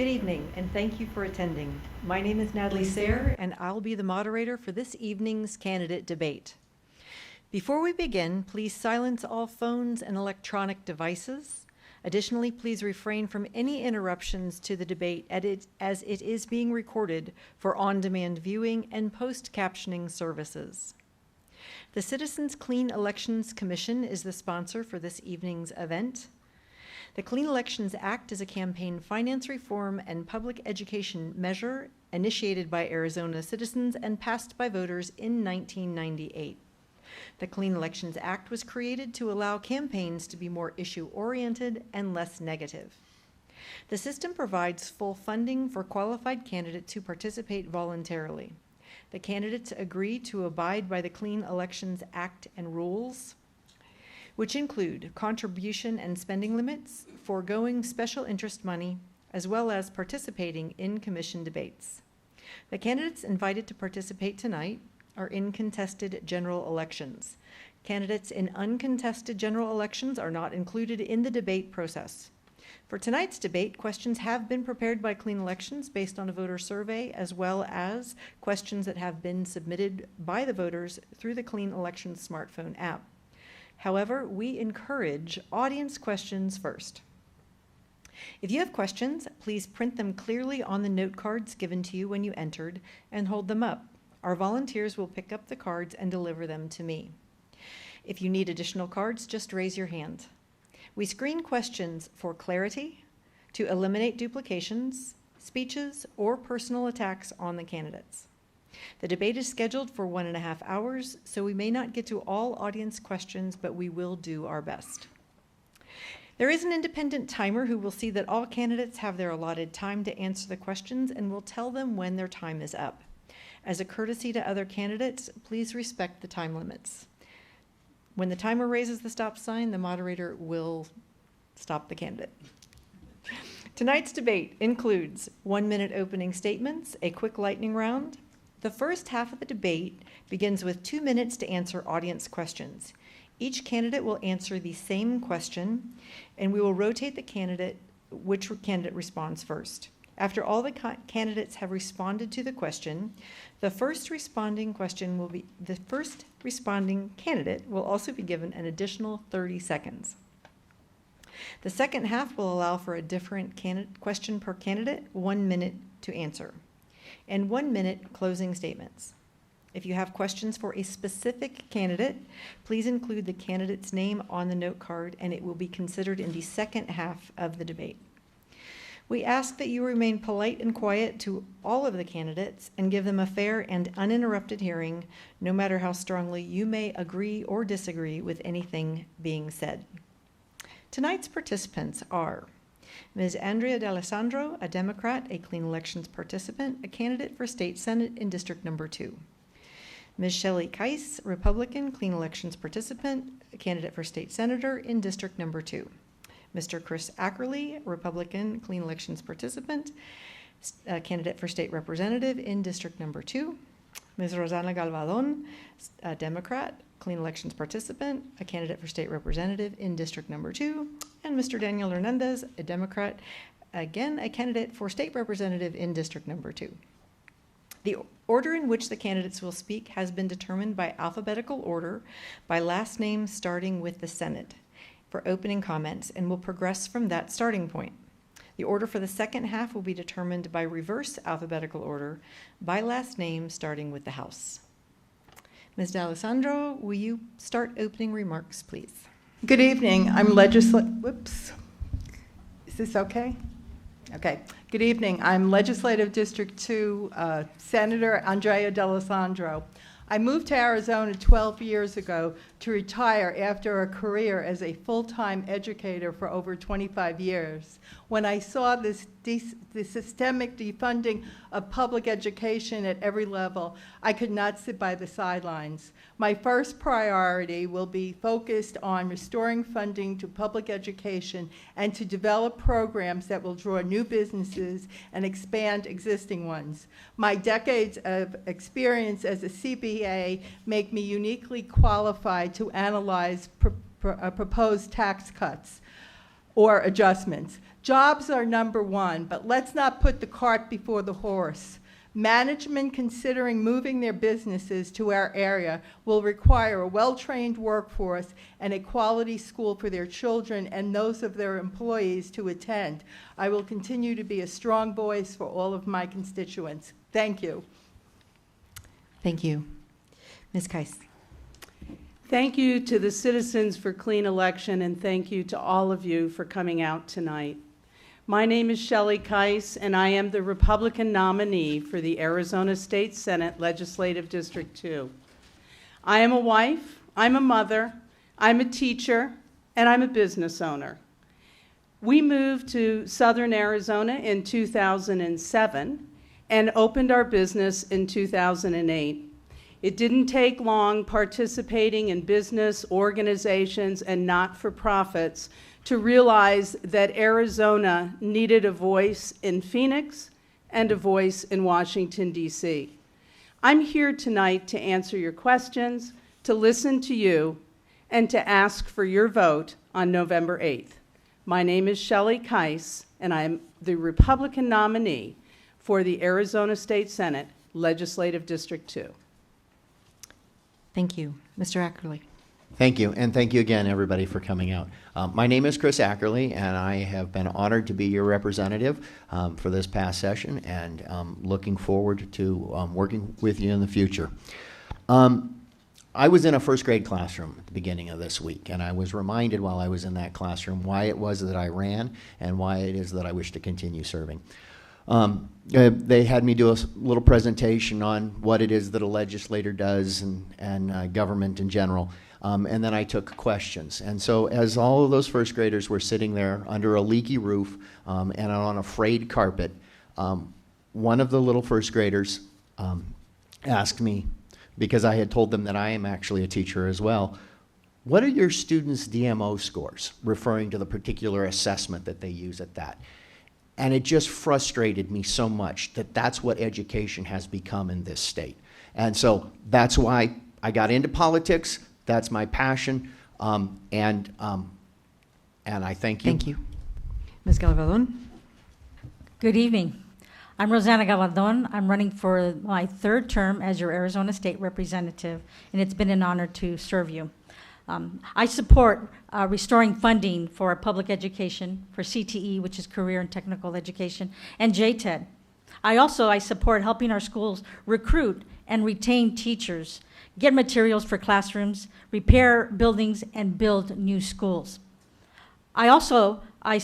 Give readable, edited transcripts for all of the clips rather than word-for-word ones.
Good evening, and thank you for attending. My name is Natalie Sayre, and I'll be the moderator for this evening's candidate debate. Before we begin, please silence all phones and electronic devices. Additionally, please refrain from any interruptions to the debate as it is being recorded for on-demand viewing and post-captioning services. The Citizens Clean Elections Commission is the sponsor for this evening's event. The Clean Elections Act is a campaign finance reform and public education measure initiated by Arizona citizens and passed by voters in 1998. The Clean Elections Act was created to allow campaigns to be more issue-oriented and less negative. The system provides full funding for qualified candidates who participate voluntarily. The candidates agree to abide by the Clean Elections Act and rules, which include contribution and spending limits, foregoing special interest money, as well as participating in commission debates. The candidates invited to participate tonight are in contested general elections. Candidates in uncontested general elections are not included in the debate process. For tonight's debate, questions have been prepared by Clean Elections based on a voter survey, as well as questions that have been submitted by the voters through the Clean Elections smartphone app. However, we encourage audience questions first. If you have questions, please print them clearly on the note cards given to you when you entered and hold them up. Our volunteers will pick up the cards and deliver them to me. If you need additional cards, just raise your hand. We screen questions for clarity, to eliminate duplications, speeches, or personal attacks on the candidates. The debate is scheduled for 1.5 hours, so we may not get to all audience questions, but we will do our best. There is an independent timer who will see that all candidates have their allotted time to answer the questions and will tell them when their time is up. As a courtesy to other candidates, please respect the time limits. When the timer raises the stop sign, the moderator will stop the candidate. Tonight's debate includes 1-minute opening statements, a quick lightning round. The first half of the debate begins with 2 minutes to answer audience questions. Each candidate will answer the same question, and we will rotate the candidate, which candidate responds first. After all the candidates have responded to the question, the first responding candidate will also be given an additional 30 seconds. The second half will allow for a different question per candidate, 1 minute to answer, and 1 minute closing statements. If you have questions for a specific candidate, please include the candidate's name on the note card, and it will be considered in the second half of the debate. We ask that you remain polite and quiet to all of the candidates and give them a fair and uninterrupted hearing, no matter how strongly you may agree or disagree with anything being said. Tonight's participants are Ms. Andrea Dalessandro, a Democrat, a Clean Elections participant, a candidate for State Senate in District Number 2. Ms. Shelley Kais, Republican, Clean Elections participant, a candidate for State Senator in District Number 2. Mr. Chris Ackerley, Republican, Clean Elections participant, a candidate for State Representative in District Number 2. Ms. Rosanna Gabaldon, a Democrat, Clean Elections participant, a candidate for State Representative in District Number 2. And Mr. Daniel Hernandez, a Democrat, again, a candidate for State Representative in District Number 2. The order in which the candidates will speak has been determined by alphabetical order by last name starting with the Senate for opening comments and will progress from that starting point. The order for the second half will be determined by reverse alphabetical order by last name starting with the House. Ms. Dalessandro, will you start opening remarks, please? Good evening. Whoops. Is this okay? Okay. Good evening. I'm Legislative District 2 Senator Andrea Dalessandro. I moved to Arizona 12 years ago to retire after a career as a full-time educator for over 25 years. When I saw the systemic defunding of public education at every level, I could not sit by the sidelines. My first priority will be focused on restoring funding to public education and to develop programs that will draw new businesses and expand existing ones. My decades of experience as a CPA make me uniquely qualified to analyze proposed tax cuts. or adjustments. Jobs are number one, but let's not put the cart before the horse. Management considering moving their businesses to our area will require a well-trained workforce and a quality school for their children and those of their employees to attend. I will continue to be a strong voice for all of my constituents. Thank you. Thank you. Ms. Kais. Thank you to the citizens for clean election, and thank you to all of you for coming out tonight. My name is Shelley Kais, and I am the Republican nominee for the Arizona State Senate Legislative District 2. I am a wife, I'm a mother, I'm a teacher, and I'm a business owner. We moved to Southern Arizona in 2007 and opened our business in 2008. It didn't take long participating in business, organizations, and not-for-profits to realize that Arizona needed a voice in Phoenix and a voice in Washington, D.C. I'm here tonight to answer your questions, to listen to you, and to ask for your vote on November 8th. My name is Shelley Kais, and I am the Republican nominee for the Arizona State Senate Legislative District 2. Thank you. Mr. Ackerley. Thank you, and thank you again, everybody, for coming out. My name is Chris Ackerley, and I have been honored to be your representative for this past session, and looking forward to working with you in the future. I was in a first grade classroom at the beginning of this week, and I was reminded while I was in that classroom why it was that I ran and why it is that I wish to continue serving. They had me do a little presentation on what it is that a legislator does and government in general. And then I took questions. And so as all of those first graders were sitting there under a leaky roof and on a frayed carpet, one of the little first graders asked me, because I had told them that I am actually a teacher as well, what are your students' DMO scores, referring to the particular assessment that they use at that? And it just frustrated me so much that that's what education has become in this state. And so that's why I got into politics. That's my passion. And I thank you. Thank you. Ms. Gabaldon. Good evening. I'm Rosanna Gabaldon. I'm running for my third term as your Arizona State Representative, and it's been an honor to serve you. I support restoring funding for public education, for CTE, which is Career and Technical Education, and JTED. I support helping our schools recruit and retain teachers, get materials for classrooms, repair buildings, and build new schools. I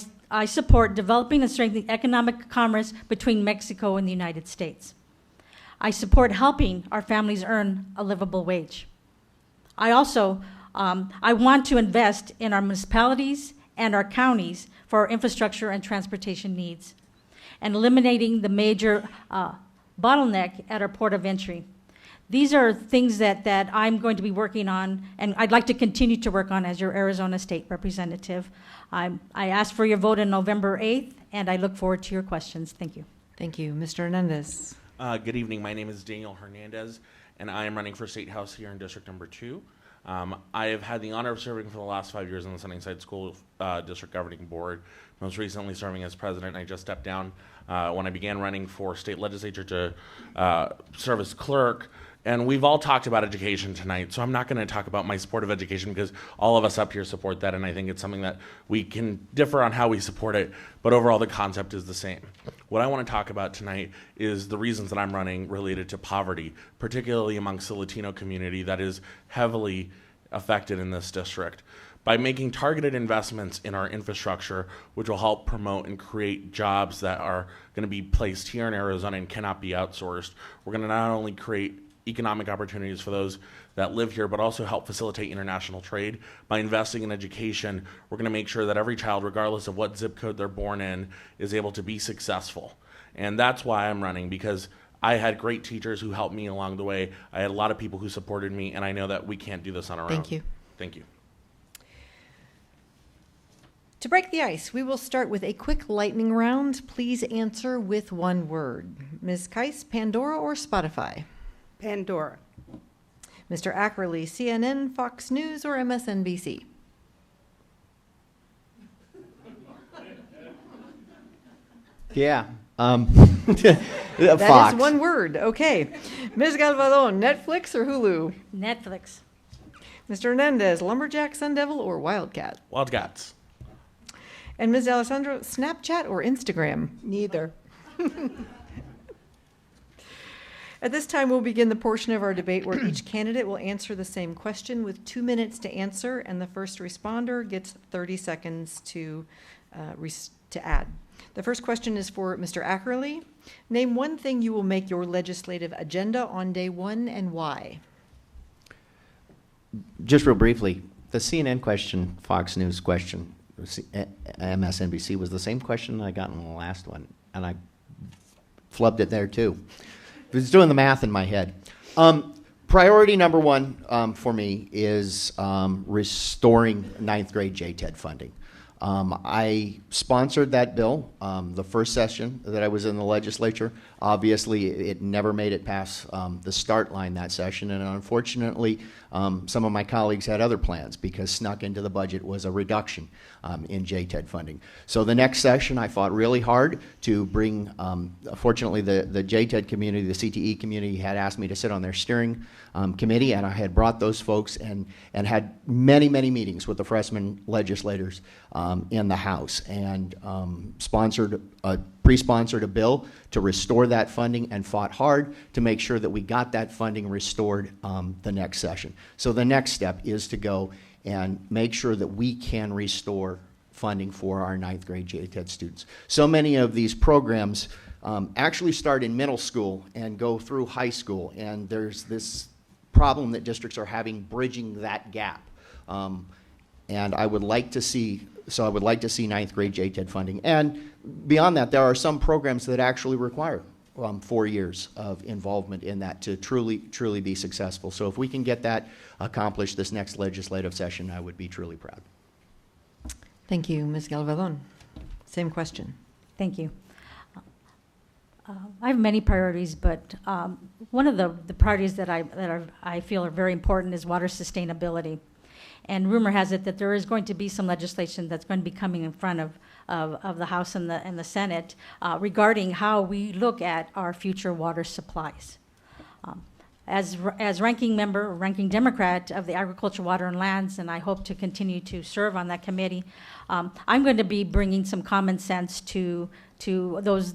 support developing and strengthening economic commerce between Mexico and the United States. I support helping our families earn a livable wage. I want to invest in our municipalities and our counties for our infrastructure and transportation needs, and eliminating the major bottleneck at our port of entry. These are things that I'm going to be working on, and I'd like to continue to work on as your Arizona State Representative. I ask for your vote on November 8th, and I look forward to your questions. Thank you. Thank you. Mr. Hernandez. Good evening. My name is Daniel Hernandez, and I am running for State House here in District Number 2. I have had the honor of serving for the last 5 years on the Sunnyside School District Governing Board, most recently serving as president. I just stepped down when I began running for state legislature to serve as clerk. And we've all talked about education tonight, so I'm not going to talk about my support of education because all of us up here support that, and I think it's something that we can differ on how we support it, but overall the concept is the same. What I want to talk about tonight is the reasons that I'm running related to poverty, particularly amongst the Latino community that is heavily affected in this district. By making targeted investments in our infrastructure, which will help promote and create jobs that are going to be placed here in Arizona and cannot be outsourced, we're going to not only create economic opportunities for those that live here, but also help facilitate international trade. By investing in education, we're going to make sure that every child, regardless of what zip code they're born in, is able to be successful. And that's why I'm running, because I had great teachers who helped me along the way. I had a lot of people who supported me, and I know that we can't do this on our own. Thank you. Thank you. To break the ice, we will start with a quick lightning round. Please answer with one word. Ms. Kais, Pandora or Spotify? Pandora. Mr. Ackerley, CNN, Fox News, or MSNBC? Yeah. That Fox. is one word. Okay. Ms. Gabaldon, Netflix or Hulu? Netflix. Mr. Hernandez, Lumberjack, Sun Devil, or Wildcat? Wildcats. And Ms. Dalessandro, Snapchat or Instagram? Neither. At this time, we'll begin the portion of our debate where each candidate will answer the same question with 2 minutes to answer, and the first responder gets 30 seconds to add. The first question is for Mr. Ackerley. Name one thing you will make your legislative agenda on day one and why. Just real briefly, the CNN question, Fox News question, MSNBC was the same question I got in the last one, and I flubbed it there too. I was doing the math in my head. Priority number one for me is restoring ninth grade JTED funding. I sponsored that bill the first session that I was in the legislature. Obviously, it never made it past the start line that session, and unfortunately, some of my colleagues had other plans because snuck into the budget was a reduction in JTED funding. So the next session, I fought really hard to bring, fortunately, the JTED community, the CTE community had asked me to sit on their steering committee, and I had brought those folks and had many, many meetings with the freshman legislators in the House, and pre-sponsored a bill to restore that funding and fought hard to make sure that we got that funding restored the next session. So the next step is to go and make sure that we can restore funding for our ninth grade JTED students. So many of these programs actually start in middle school and go through high school, and there's this problem that districts are having bridging that gap. And I would like to see ninth grade JTED funding. And beyond that, there are some programs that actually require 4 years of involvement in that to truly be successful. So if we can get that accomplished this next legislative session, I would be truly proud. Thank you, Ms. Gabaldon. Same question. Thank you. I have many priorities, but one of the priorities that I feel are very important is water sustainability. And rumor has it that there is going to be some legislation that's going to be coming in front of the House and the Senate regarding how we look at our future water supplies. As ranking Democrat of the Agriculture, Water, and Lands, and I hope to continue to serve on that committee, I'm going to be bringing some common sense to those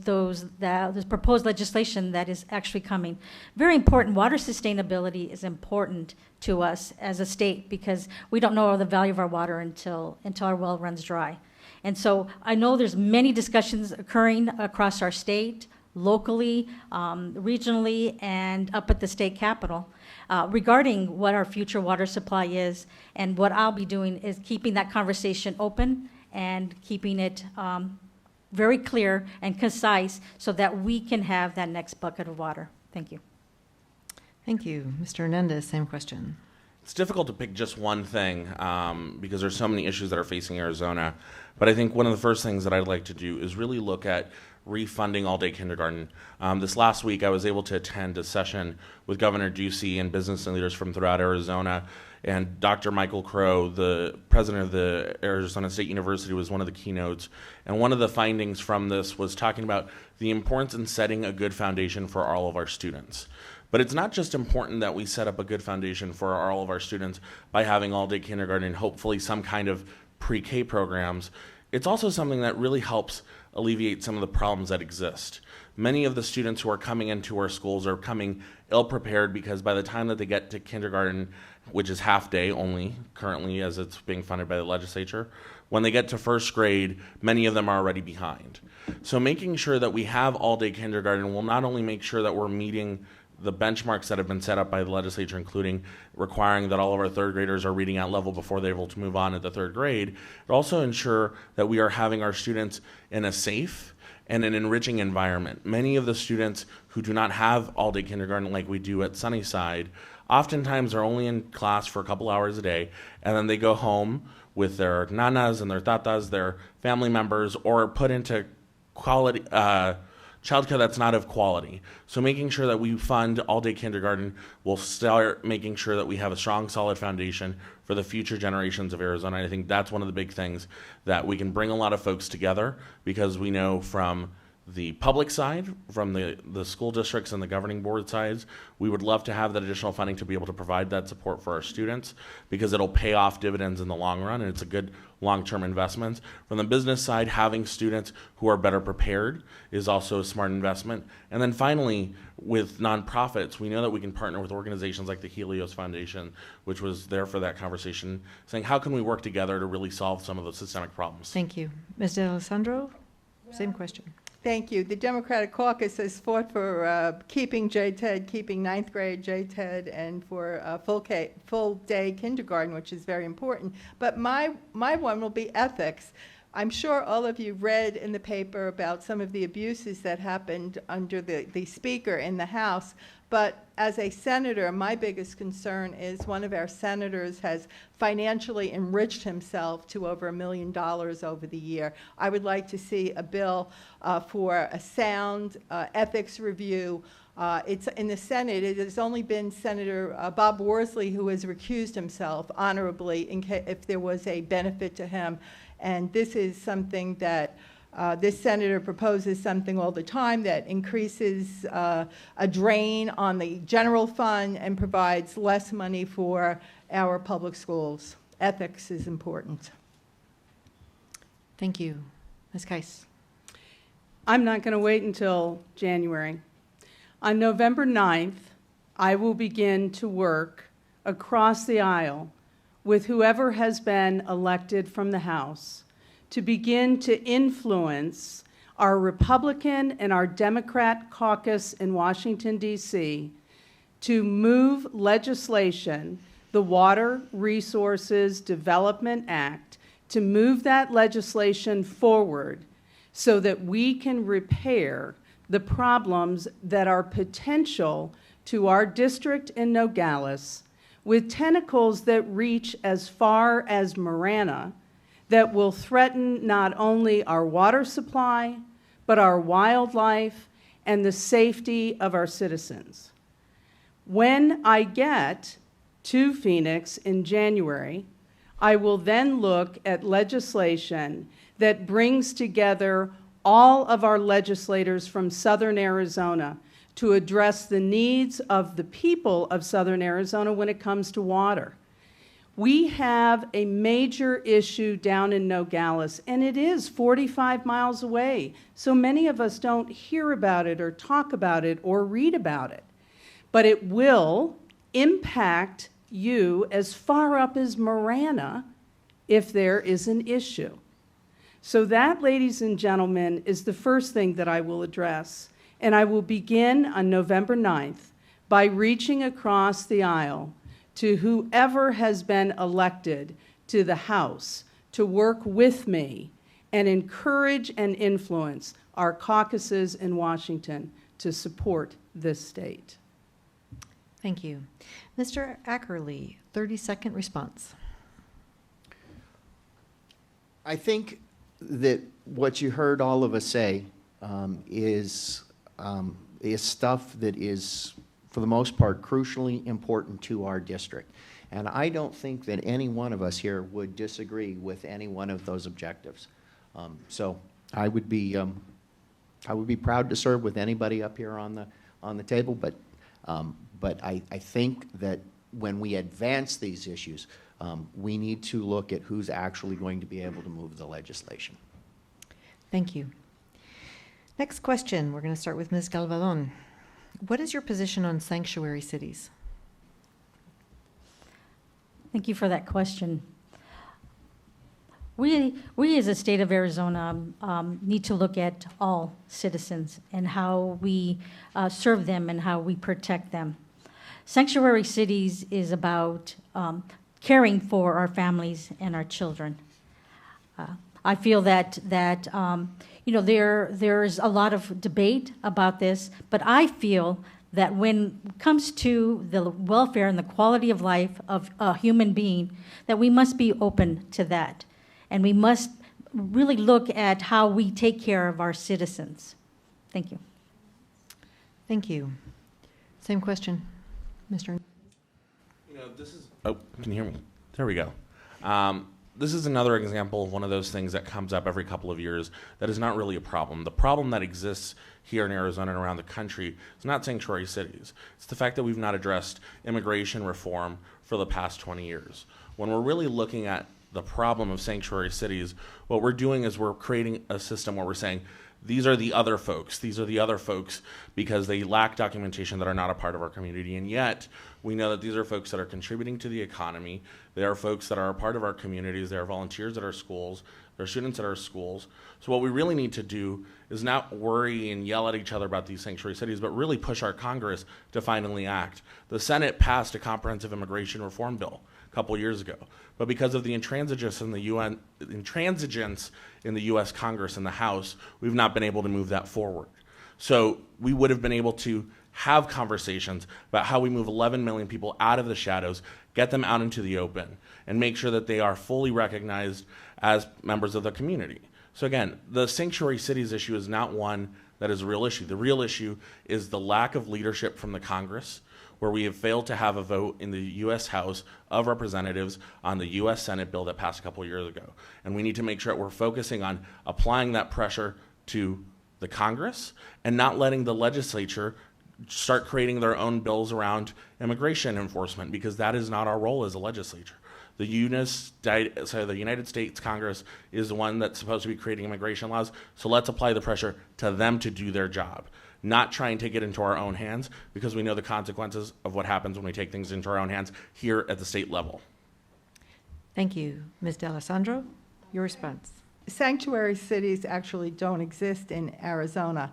proposed legislation that is actually coming. Very important. Water sustainability is important to us as a state because we don't know the value of our water until our well runs dry. And so I know there's many discussions occurring across our state, locally, regionally, and up at the state capitol regarding what our future water supply is. And what I'll be doing is keeping that conversation open and keeping it very clear and concise so that we can have that next bucket of water. Thank you. Thank you. Mr. Hernandez, same question. It's difficult to pick just one thing because there's so many issues that are facing Arizona. But I think one of the first things that I'd like to do is really look at refunding all-day kindergarten. This last week, I was able to attend a session with Governor Ducey and business leaders from throughout Arizona. And Dr. Michael Crow, the president of the Arizona State University, was one of the keynotes. And one of the findings from this was talking about the importance in setting a good foundation for all of our students. But it's not just important that we set up a good foundation for all of our students by having all-day kindergarten and hopefully some kind of pre-K programs. It's also something that really helps alleviate some of the problems that exist. Many of the students who are coming into our schools are coming ill-prepared because by the time that they get to kindergarten, which is half-day only currently as it's being funded by the legislature, when they get to first grade, many of them are already behind. So making sure that we have all-day kindergarten will not only make sure that we're meeting the benchmarks that have been set up by the legislature, including requiring that all of our third graders are reading at level before they're able to move on at the third grade, but also ensure that we are having our students in a safe and an enriching environment. Many of the students who do not have all-day kindergarten like we do at Sunnyside oftentimes are only in class for a couple hours a day, and then they go home with their nanas and their tatas, their family members, or put into quality childcare that's not of quality. So making sure that we fund all-day kindergarten will start making sure that we have a strong, solid foundation for the future generations of Arizona. And I think that's one of the big things that we can bring a lot of folks together because we know from the public side, from the school districts and the governing board sides, we would love to have that additional funding to be able to provide that support for our students, because it'll pay off dividends in the long run, and it's a good long-term investment. From the business side, having students who are better prepared is also a smart investment. And then finally, with nonprofits, we know that we can partner with organizations like the Helios Foundation, which was there for that conversation, saying how can we work together to really solve some of those systemic problems. Thank you. Ms. Dalessandro, same question. Thank you. The Democratic Caucus has fought for keeping JTED, keeping ninth grade JTED, and for full-day kindergarten, which is very important. But my one will be ethics. I'm sure all of you read in the paper about some of the abuses that happened under the Speaker in the House. But as a senator, my biggest concern is one of our senators has financially enriched himself to over $1 million over the year. I would like to see a bill for a sound ethics review. It's in the Senate. It has only been Senator Bob Worsley who has recused himself honorably if there was a benefit to him. And this is something that this senator proposes something all the time that increases a drain on the general fund and provides less money for our public schools. Ethics is important. Thank you. Ms. Kais. I'm not going to wait until January. On November 9th, I will begin to work across the aisle with whoever has been elected from the House to begin to influence our Republican and our Democrat caucus in Washington, D.C. to move legislation, the Water Resources Development Act, to move that legislation forward so that we can repair the problems that are potential to our district in Nogales, with tentacles that reach as far as Marana, that will threaten not only our water supply, but our wildlife and the safety of our citizens. When I get to Phoenix in January, I will then look at legislation that brings together all of our legislators from Southern Arizona to address the needs of the people of Southern Arizona when it comes to water. We have a major issue down in Nogales, and it is 45 miles away, so many of us don't hear about it or talk about it or read about it. But it will impact you as far up as Marana if there is an issue. So that, ladies and gentlemen, is the first thing that I will address. And I will begin on November 9th by reaching across the aisle to whoever has been elected to the House to work with me and encourage and influence our caucuses in Washington to support this state. Thank you. Mr. Ackerley, 30-second response. I think that what you heard all of us say is stuff that is, for the most part, crucially important to our district. And I don't think that any one of us here would disagree with any one of those objectives. So I would be proud to serve with anybody up here on the table, but I think that when we advance these issues, we need to look at who's actually going to be able to move the legislation. Thank you. Next question, we're going to start with Ms. Gabaldon. What is your position on sanctuary cities? Thank you for that question. We as a state of Arizona need to look at all citizens and how we serve them and how we protect them. Sanctuary cities is about caring for our families and our children. I feel that there's a lot of debate about this, but I feel that when it comes to the welfare and the quality of life of a human being, that we must be open to that. And we must really look at how we take care of our citizens. Thank you. Thank you. Same question, Mr. This is, oh, can you hear me? There we go. this is another example of one of those things that comes up every couple of years that is not really a problem. The problem that exists here in Arizona and around the country is not sanctuary cities. It's the fact that we've not addressed immigration reform for the past 20 years. When we're really looking at the problem of sanctuary cities, what we're doing is we're creating a system where we're saying, these are the other folks. These are the other folks because they lack documentation that are not a part of our community. And yet, we know that these are folks that are contributing to the economy. They are folks that are a part of our communities. They are volunteers at our schools. They're students at our schools. So what we really need to do is not worry and yell at each other about these sanctuary cities, but really push our Congress to finally act. The Senate passed a comprehensive immigration reform bill a couple years ago. But because of the intransigence in the U.S. Congress and the House, we've not been able to move that forward. So we would have been able to have conversations about how we move 11 million people out of the shadows, get them out into the open, and make sure that they are fully recognized as members of the community. So again, the sanctuary cities issue is not one that is a real issue. The real issue is the lack of leadership from the Congress, where we have failed to have a vote in the U.S. House of Representatives on the U.S. Senate bill that passed a couple years ago. And we need to make sure that we're focusing on applying that pressure to the Congress and not letting the legislature start creating their own bills around immigration enforcement, because that is not our role as a legislature. The United States Congress is the one that's supposed to be creating immigration laws, so let's apply the pressure to them to do their job, not try and take it into our own hands, because we know the consequences of what happens when we take things into our own hands here at the state level. Thank you. Ms. Dalessandro, your response. Sanctuary cities actually don't exist in Arizona.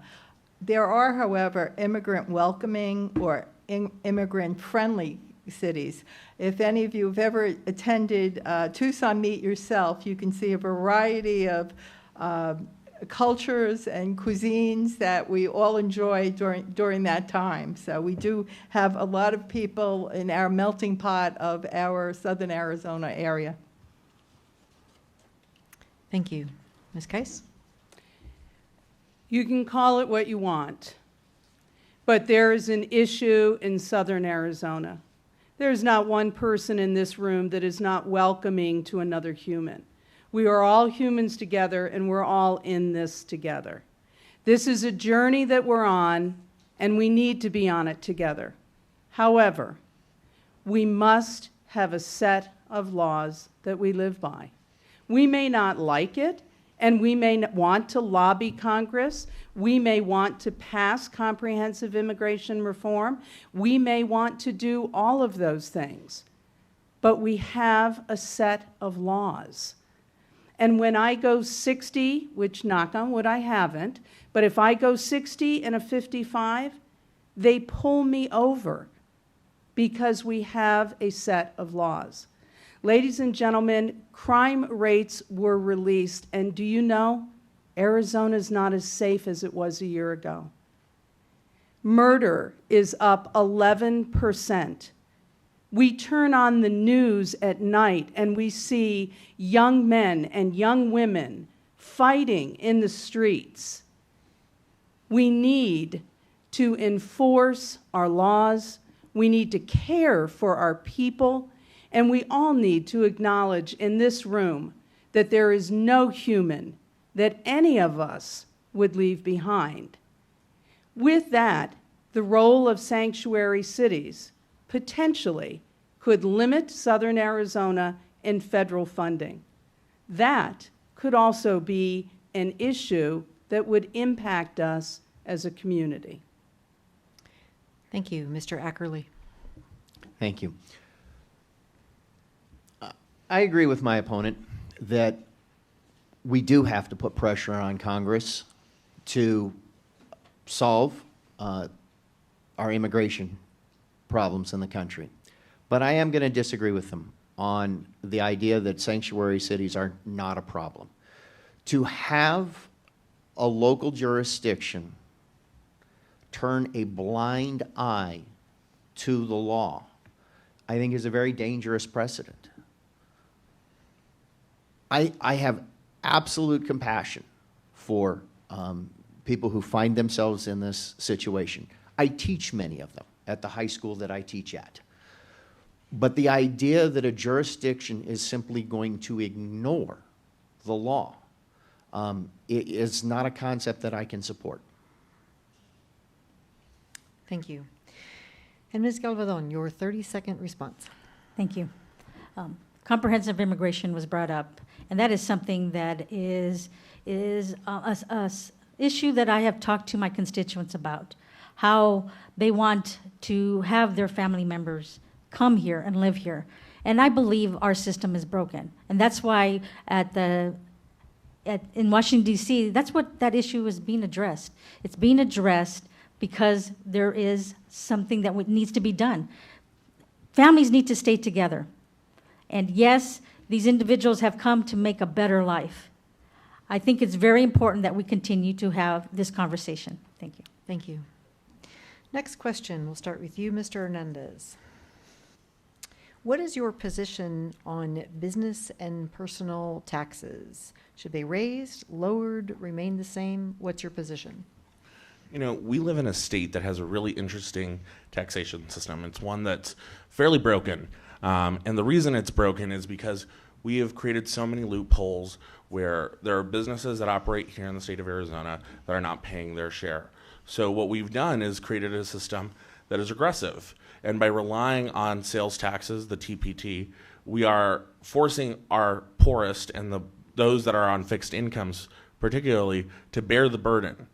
There are, however, immigrant welcoming or immigrant friendly cities. If any of you have ever attended Tucson Meet Yourself, you can see a variety of cultures and cuisines that we all enjoy during that time. So we do have a lot of people in our melting pot of our southern Arizona area. Thank you. Ms. Kais? You can call it what you want, but there is an issue in southern Arizona. There's not one person in this room that is not welcoming to another human. We are all humans together, and we're all in this together. This is a journey that we're on, and we need to be on it together. However, we must have a set of laws that we live by. We may not like it, and we may want to lobby Congress. We may want to pass comprehensive immigration reform. We may want to do all of those things. But we have a set of laws. And when I go 60, which knock on wood I haven't, but if I go 60 and a 55, they pull me over because we have a set of laws. Ladies and gentlemen, crime rates were released, and do you know, Arizona's not as safe as it was a year ago. Murder is up 11%. We turn on the news at night and we see young men and young women fighting in the streets. We need to enforce our laws. We need to care for our people. And we all need to acknowledge in this room that there is no human that any of us would leave behind. With that, the role of sanctuary cities potentially could limit southern Arizona in federal funding. That could also be an issue that would impact us as a community. Thank you. Mr. Ackerley. Thank you. I agree with my opponent that we do have to put pressure on Congress to solve our immigration problems in the country. But I am going to disagree with them on the idea that sanctuary cities are not a problem. To have a local jurisdiction turn a blind eye to the law, I think is a very dangerous precedent. I have absolute compassion for people who find themselves in this situation. I teach many of them at the high school that I teach at. But the idea that a jurisdiction is simply going to ignore the law is not a concept that I can support. Thank you. And Ms. Gabaldon, your 30-second response. Thank you. Comprehensive immigration was brought up, and that is something that is a issue that I have talked to my constituents about, how they want to have their family members come here and live here. And I believe our system is broken. And that's why in Washington, D.C., that's what that issue is being addressed. It's being addressed because there is something that needs to be done. Families need to stay together. And yes, these individuals have come to make a better life. I think it's very important that we continue to have this conversation. Thank you. Thank you. Next question, we'll start with you, Mr. Hernandez. What is your position on business and personal taxes? Should they raised, lowered, remain the same? What's your position? You know, we live in a state that has a really interesting taxation system. It's one that's fairly broken. And the reason it's broken is because we have created so many loopholes where there are businesses that operate here in the state of Arizona that are not paying their share. So what we've done is created a system that is aggressive. And by relying on sales taxes, the TPT, we are forcing our poorest and those that are on fixed incomes particularly to bear the burden.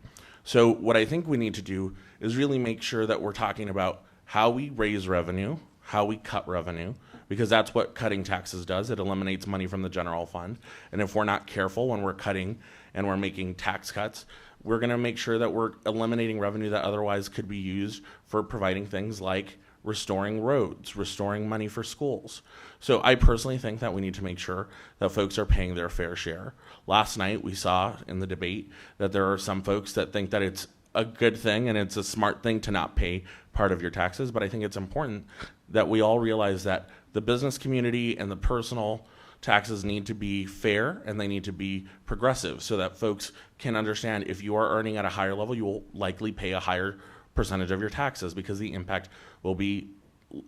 So what I think we need to do is really make sure that we're talking about how we raise revenue, how we cut revenue, because that's what cutting taxes does. It eliminates money from the general fund. And if we're not careful when we're cutting and we're making tax cuts, we're going to make sure that we're eliminating revenue that otherwise could be used for providing things like restoring roads, restoring money for schools. So I personally think that we need to make sure that folks are paying their fair share. Last night we saw in the debate that there are some folks that think that it's a good thing and it's a smart thing to not pay part of your taxes, but I think it's important that we all realize that the business community and the personal taxes need to be fair and they need to be progressive so that folks can understand if you are earning at a higher level, you will likely pay a higher percentage of your taxes because the impact will be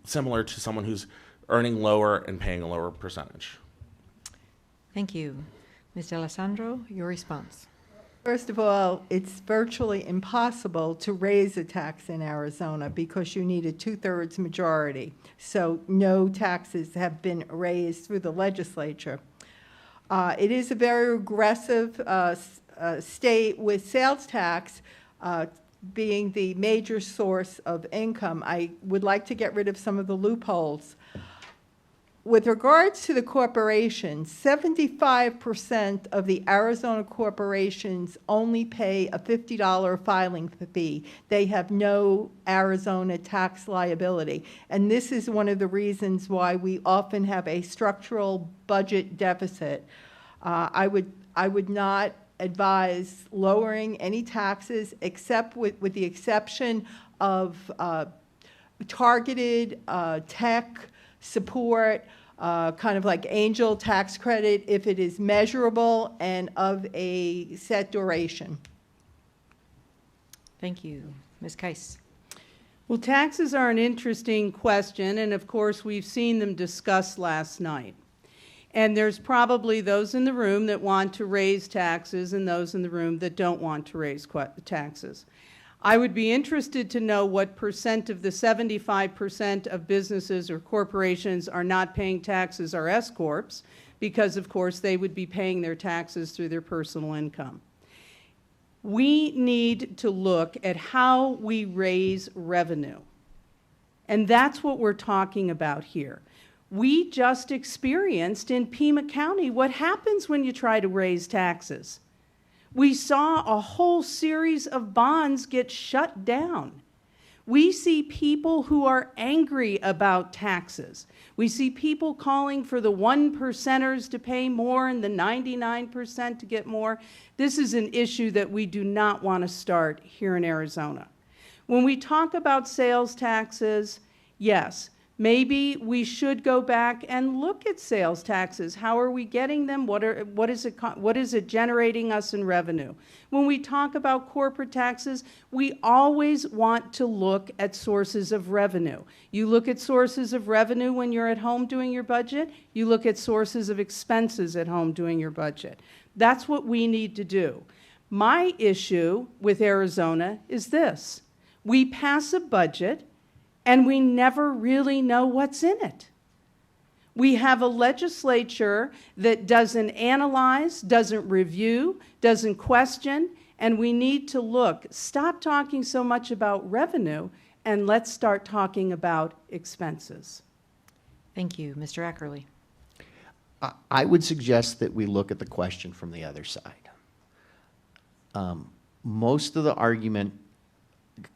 similar to someone who's earning lower and paying a lower percentage. Thank you. Ms. Dalessandro, your response. First of all, it's virtually impossible to raise a tax in Arizona because you need a 2/3 majority. So no taxes have been raised through the legislature. It is a very aggressive state with sales tax being the major source of income. I would like to get rid of some of the loopholes. With regards to the corporations, 75% of the Arizona corporations only pay a $50 filing fee. They have no Arizona tax liability. And this is one of the reasons why we often have a structural budget deficit. I would not advise lowering any taxes except with the exception of targeted tech support, kind of like angel tax credit if it is measurable and of a set duration. Thank you. Ms. Kais. Well, taxes are an interesting question, and of course we've seen them discussed last night. And there's probably those in the room that want to raise taxes and those in the room that don't want to raise taxes. I would be interested to know what percent of the 75% of businesses or corporations are not paying taxes are S corps, because of course they would be paying their taxes through their personal income. We need to look at how we raise revenue. And that's what we're talking about here. We just experienced in Pima County what happens when you try to raise taxes. We saw a whole series of bonds get shut down. We see people who are angry about taxes. We see people calling for the 1%ers to pay more and the 99% to get more. This is an issue that we do not want to start here in Arizona. When we talk about sales taxes, yes, Maybe we should go back and look at sales taxes. How are we getting them? What is it generating us in revenue? When we talk about corporate taxes, we always want to look at sources of revenue. You look at sources of revenue when you're at home doing your budget. You look at sources of expenses at home doing your budget. That's what we need to do. My issue with Arizona is this. We pass a budget and we never really know what's in it. We have a legislature that doesn't analyze, doesn't review, doesn't question, and we need to look. Stop talking so much about revenue, and let's start talking about expenses. Thank you. Mr. Ackerley. I would suggest that we look at the question from the other side. Most of the argument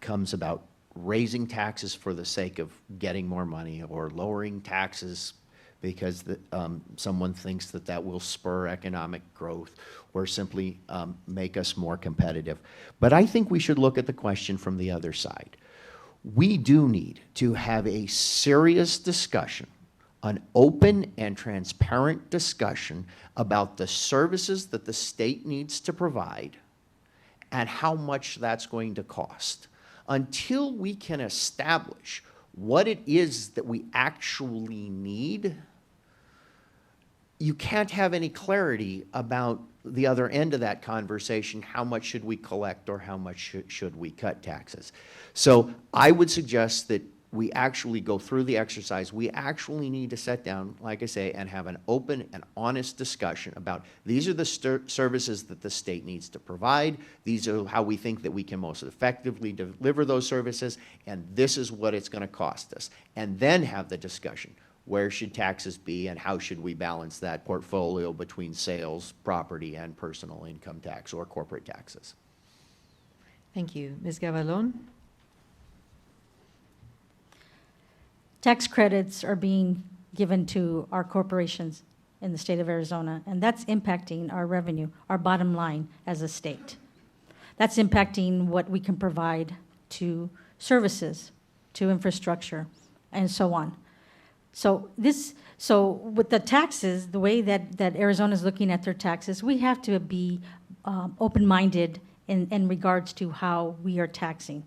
comes about raising taxes for the sake of getting more money, or lowering taxes because someone thinks that that will spur economic growth, or simply make us more competitive. But I think we should look at the question from the other side. We do need to have a serious discussion, an open and transparent discussion about the services that the state needs to provide and how much that's going to cost. Until we can establish what it is that we actually need, you can't have any clarity about the other end of that conversation. How much should we collect, or how much should we cut taxes? So I would suggest that we actually go through the exercise. We actually need to sit down, like I say, and have an open and honest discussion about these are the services that the state needs to provide. These are how we think that we can most effectively deliver those services, and this is what it's going to cost us. And then have the discussion. Where should taxes be, and how should we balance that portfolio between sales, property, and personal income tax or corporate taxes? Thank you. Ms. Gabaldon. Tax credits are being given to our corporations in the state of Arizona, and that's impacting our revenue, our bottom line as a state. That's impacting what we can provide to services, to infrastructure, and so on. So with the taxes, the way that Arizona is looking at their taxes, we have to be open-minded in regards to how we are taxing.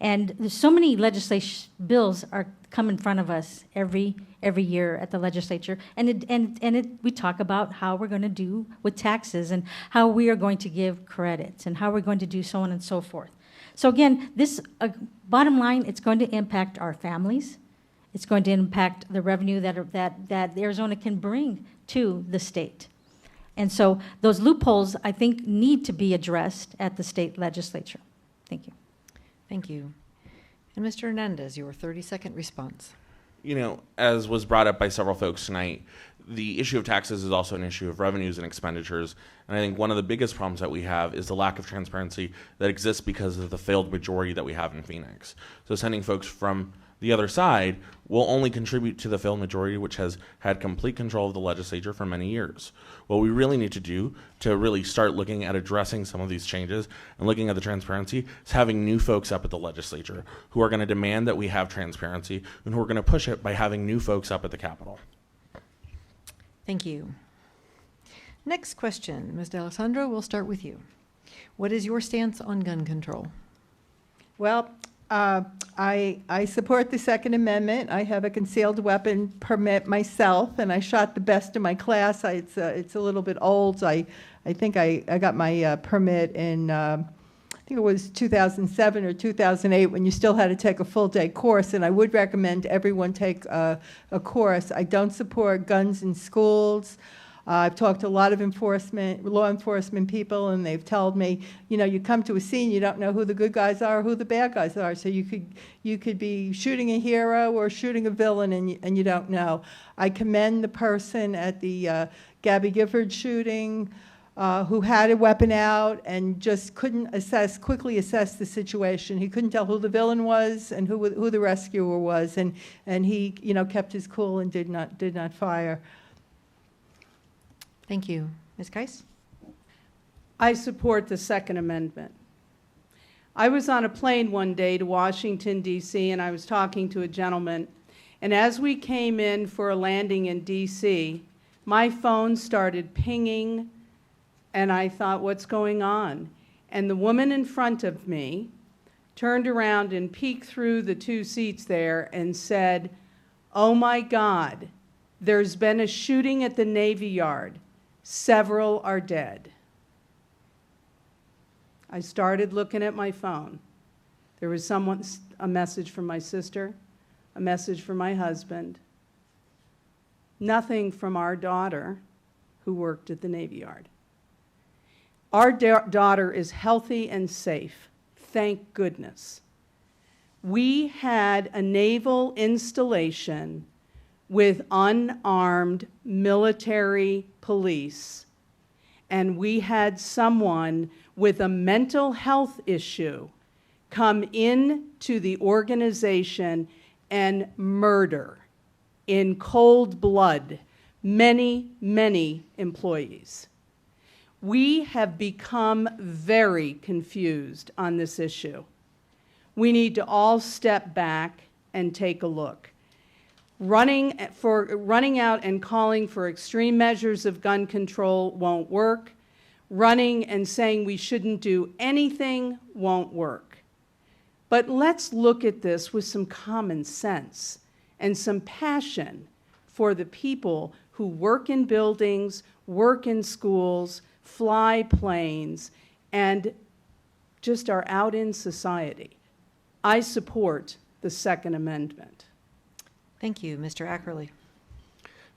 And there's so many legislation bills are come in front of us every year at the legislature, and we talk about how we're going to do with taxes and how we are going to give credits and how we're going to do so on and so forth. So again, this bottom line, it's going to impact our families. It's going to impact the revenue that Arizona can bring to the state. And so those loopholes, I think, need to be addressed at the state legislature. Thank you. Thank you. And Mr. Hernandez, your 30-second response. You know, as was brought up by several folks tonight, the issue of taxes is also an issue of revenues and expenditures. And I think one of the biggest problems that we have is the lack of transparency that exists because of the failed majority that we have in Phoenix. So sending folks from the other side will only contribute to the failed majority, which has had complete control of the legislature for many years. What we really need to do to really start looking at addressing some of these changes and looking at the transparency is having new folks up at the legislature who are going to demand that we have transparency and who are going to push it by having new folks up at the Capitol. Thank you. Next question, Ms. Dalessandro, we'll start with you. What is your stance on gun control? Well, I support the Second Amendment. I have a concealed weapon permit myself, and I shot the best in my class. It's a little bit old. I think I got my permit in, I think it was 2007 or 2008, when you still had to take a full-day course, and I would recommend everyone take a course. I don't support guns in schools. I've talked to a lot of law enforcement people, and they've told me, you know, you come to a scene, you don't know who the good guys are or who the bad guys are. So you could be shooting a hero or shooting a villain, and you don't know. I commend the person at the Gabby Gifford shooting who had a weapon out and just couldn't quickly assess the situation. He couldn't tell who the villain was and who the rescuer was, and he, you know, kept his cool and did not fire. Thank you. Ms. Kais? I support the Second Amendment. I was on a plane one day to Washington, D.C., and I was talking to a gentleman, And as we came in for a landing in DC, my phone started pinging, and I thought, what's going on? And the woman in front of me turned around and peeked through the 2 seats there and said, "Oh my God, there's been a shooting at the Navy Yard. Several are dead." I started looking at my phone. There was a message from my sister, a message from my husband, nothing from our daughter who worked at the Navy Yard. Our daughter is healthy and safe, thank goodness. We had a naval installation with unarmed military police, and we had someone with a mental health issue come into the organization and murder in cold blood many, many employees. We have become very confused on this issue. We need to all step back and take a look. Running out and calling for extreme measures of gun control won't work. Running and saying we shouldn't do anything won't work. But let's look at this with some common sense and some passion for the people who work in buildings, work in schools, fly planes, and just are out in society. I support the Second Amendment. Thank you. Mr. Ackerley.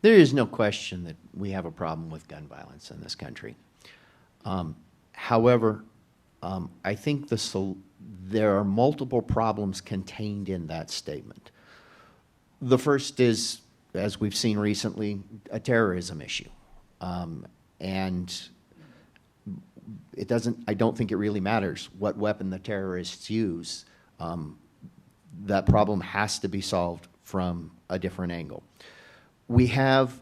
There is no question that we have a problem with gun violence in this country. However, I think there are multiple problems contained in that statement. The first is, as we've seen recently, a terrorism issue. And I don't think it really matters what weapon the terrorists use. That problem has to be solved from a different angle. We have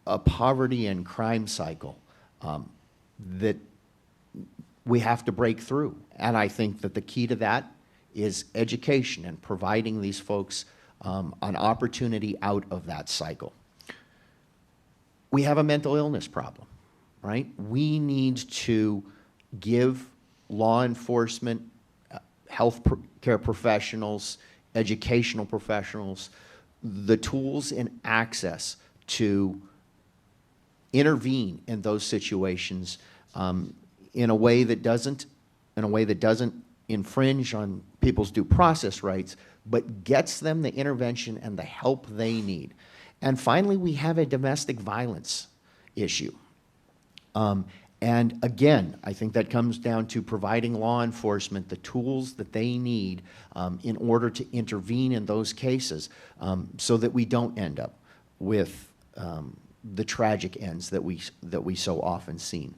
a poverty and crime cycle that we have to break through. And I think that the key to that is education and providing these folks an opportunity out of that cycle. We have a mental illness problem, right? We need to give law enforcement, health care professionals, educational professionals, the tools and access to intervene in those situations in a way that doesn't infringe on people's due process rights, but gets them the intervention and the help they need. And finally, we have a domestic violence issue. And again, I think that comes down to providing law enforcement the tools that they need in order to intervene in those cases so that we don't end up with the tragic ends that we so often see.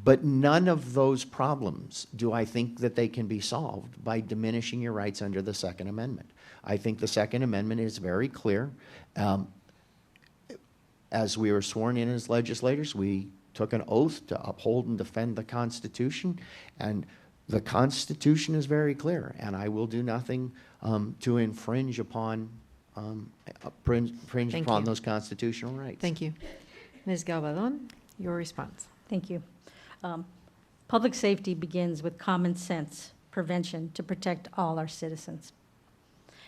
But none of those problems do I think that they can be solved by diminishing your rights under the Second Amendment. I think the Second Amendment is very clear. As we were sworn in as legislators, we took an oath to uphold and defend the Constitution, and the Constitution is very clear, and I will do nothing to infringe upon those constitutional rights. Thank you. Ms. Gabaldon, your response. Thank you. Public safety begins with common sense prevention to protect all our citizens.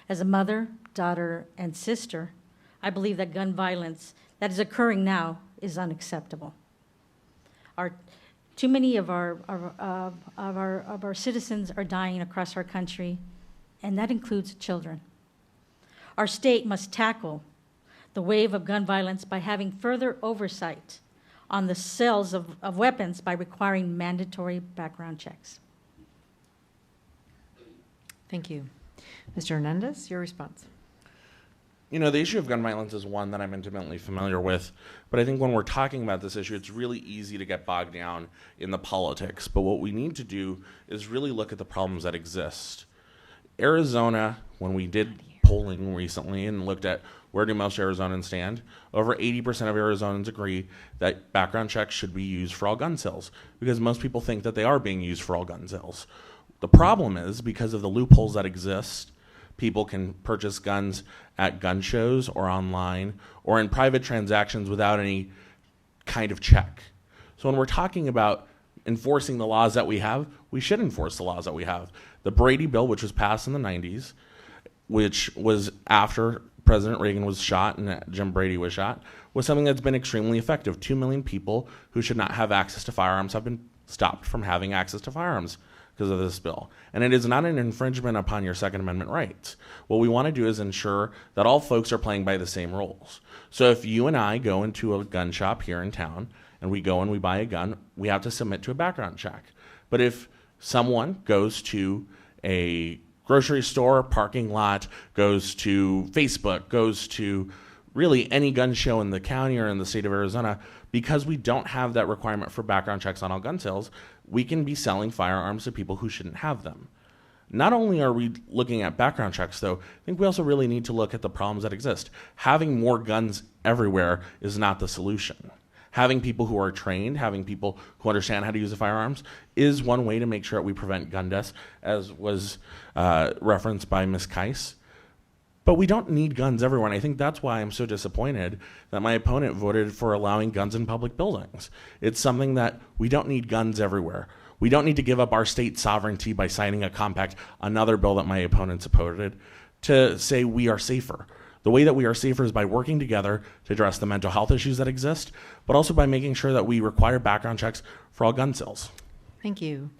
As a mother, daughter, and sister, I believe that gun violence that is occurring now is unacceptable. Too many of our citizens are dying across our country, and that includes children. Our state must tackle the wave of gun violence by having further oversight on the sales of weapons by requiring mandatory background checks. Thank you. Mr. Hernandez, your response. You know, the issue of gun violence is one that I'm intimately familiar with, but I think when we're talking about this issue, it's really easy to get bogged down in the politics. But what we need to do is really look at the problems that exist. Arizona, when we did polling recently and looked at where do most Arizonans stand, over 80% of Arizonans agree that background checks should be used for all gun sales, because most people think that they are being used for all gun sales. The problem is, because of the loopholes that exist, people can purchase guns at gun shows or online or in private transactions without any kind of check. So when we're talking about enforcing the laws that we have, we should enforce the laws that we have. The Brady Bill, which was passed in the 90s, which was after President Reagan was shot and Jim Brady was shot, was something that's been extremely effective. 2 million people who should not have access to firearms have been stopped from having access to firearms because of this bill. And it is not an infringement upon your Second Amendment rights. What we want to do is ensure that all folks are playing by the same rules. So if you and I go into a gun shop here in town and we go and we buy a gun, we have to submit to a background check. But if someone goes to a grocery store, parking lot, goes to Facebook, goes to really any gun show in the county or in the state of Arizona, because we don't have that requirement for background checks on all gun sales, we can be selling firearms to people who shouldn't have them. Not only are we looking at background checks, though, I think we also really need to look at the problems that exist. Having more guns everywhere is not the solution. Having people who are trained, having people who understand how to use the firearms is one way to make sure that we prevent gun deaths, as was referenced by Ms. Kais. But we don't need guns everywhere, and I think that's why I'm so disappointed that my opponent voted for allowing guns in public buildings. It's something that we don't need guns everywhere. We don't need to give up our state sovereignty by signing a compact, another bill that my opponent supported, to say we are safer. The way that we are safer is by working together to address the mental health issues that exist, but also by making sure that we require background checks for all gun sales. Thank you.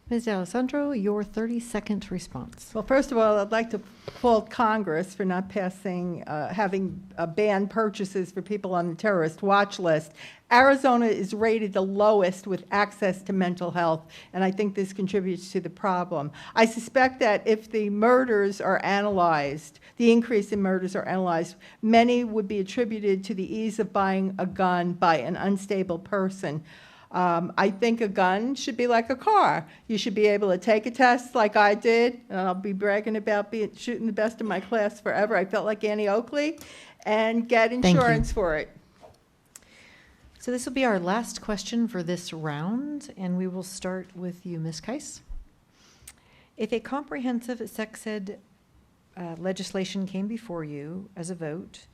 Ms. Dalessandro, your 30-second response. Well, first of all, I'd like to fault Congress for not passing, having banned purchases for people on the terrorist watch list. Arizona is rated the lowest with access to mental health, and I think this contributes to the problem. I suspect that if the murders are analyzed, the increase in murders are analyzed, many would be attributed to the ease of buying a gun by an unstable person. I think a gun should be like a car. You should be able to take a test like I did, and I'll be bragging about shooting the best in my class forever. I felt like Annie Oakley, and get insurance for it. So this will be our last question for this round, and we will start with you, Ms. Kais. If a comprehensive sex ed legislation came before you as a vote,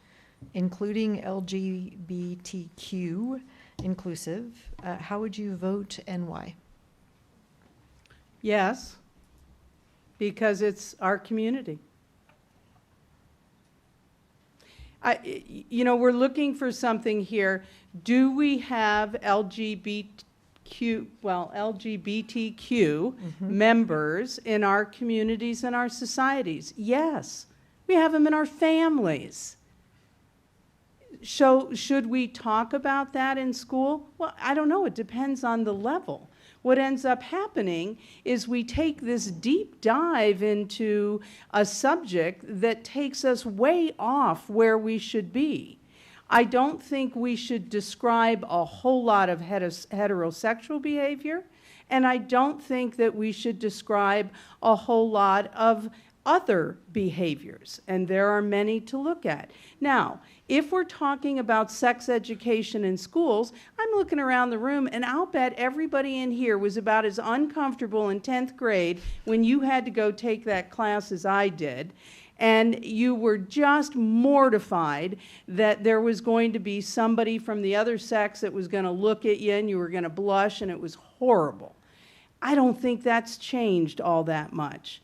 including LGBTQ inclusive, how would you vote and why? Yes, because it's our community. We're looking for something here. Do we have LGBTQ members in our communities and our societies? Yes. We have them in our families. So should we talk about that in school? Well, I don't know. It depends on the level. What ends up happening is we take this deep dive into a subject that takes us way off where we should be. I don't think we should describe a whole lot of heterosexual behavior, and I don't think that we should describe a whole lot of other behaviors, and there are many to look at. Now, if we're talking about sex education in schools, I'm looking around the room, and I'll bet everybody in here was about as uncomfortable in 10th grade when you had to go take that class as I did, and you were just mortified that there was going to be somebody from the other sex that was going to look at you and you were going to blush, and it was horrible. I don't think that's changed all that much.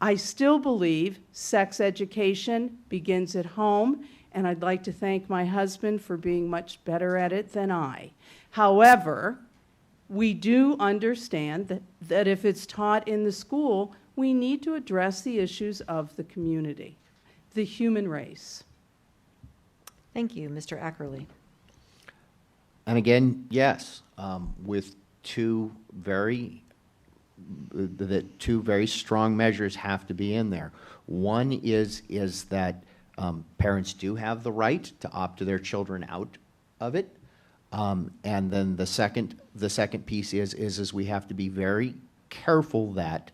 I still believe sex education begins at home, and I'd like to thank my husband for being much better at it than I. However, we do understand that if it's taught in the school, we need to address the issues of the community, the human race. Thank you, Mr. Ackerley. And again, yes, with two very strong measures have to be in there. One is that parents do have the right to opt their children out of it, and then the second piece is we have to be very careful that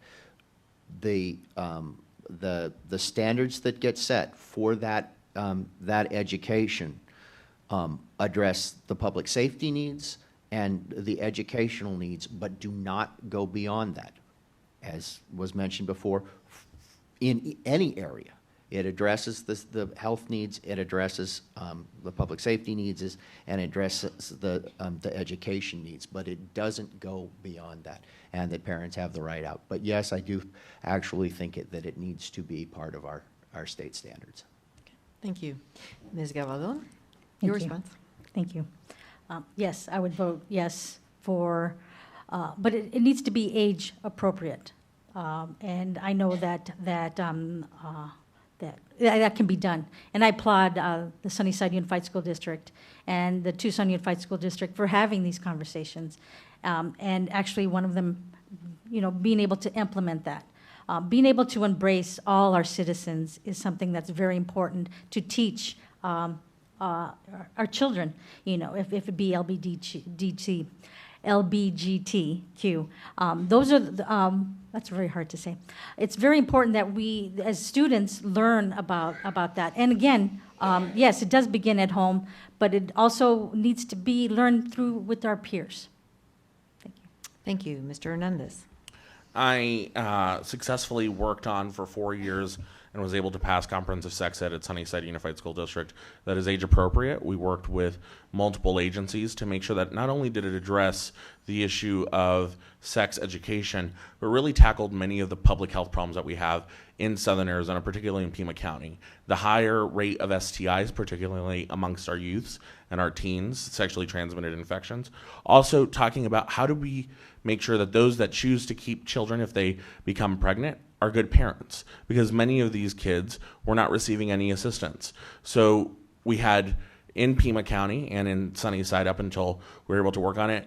the standards that get set for that education address the public safety needs and the educational needs, but do not go beyond that. As was mentioned before, in any area. It addresses the health needs, it addresses the public safety needs, and it addresses the education needs, but it doesn't go beyond that, and that parents have the right out. But yes, I do actually think that it needs to be part of our state standards. Thank you. Ms. Gabaldon, Thank your you. response. Thank you. Yes, I would vote yes for, but it needs to be age appropriate. And I know that can be done. And I applaud the Sunnyside Unified School District and the Tucson Unified School District for having these conversations. And actually one of them, being able to implement that. Being able to embrace all our citizens is something that's very important to teach our children, if it be LBGTQ. Those are, that's very hard to say. It's very important that we, as students, learn about that. And again, yes, it does begin at home, but it also needs to be learned with our peers. Thank you. Thank you. Mr. Hernandez. I successfully worked on for 4 years and was able to pass comprehensive sex ed at Sunnyside Unified School District that is age appropriate. We worked with multiple agencies to make sure that not only did it address the issue of sex education, but really tackled many of the public health problems that we have in Southern Arizona, particularly in Pima County. The higher rate of STIs, particularly amongst our youths and our teens, sexually transmitted infections. Also talking about how do we make sure that those that choose to keep children if they become pregnant are good parents, because many of these kids were not receiving any assistance. So we had in Pima County and in Sunnyside, up until we were able to work on it,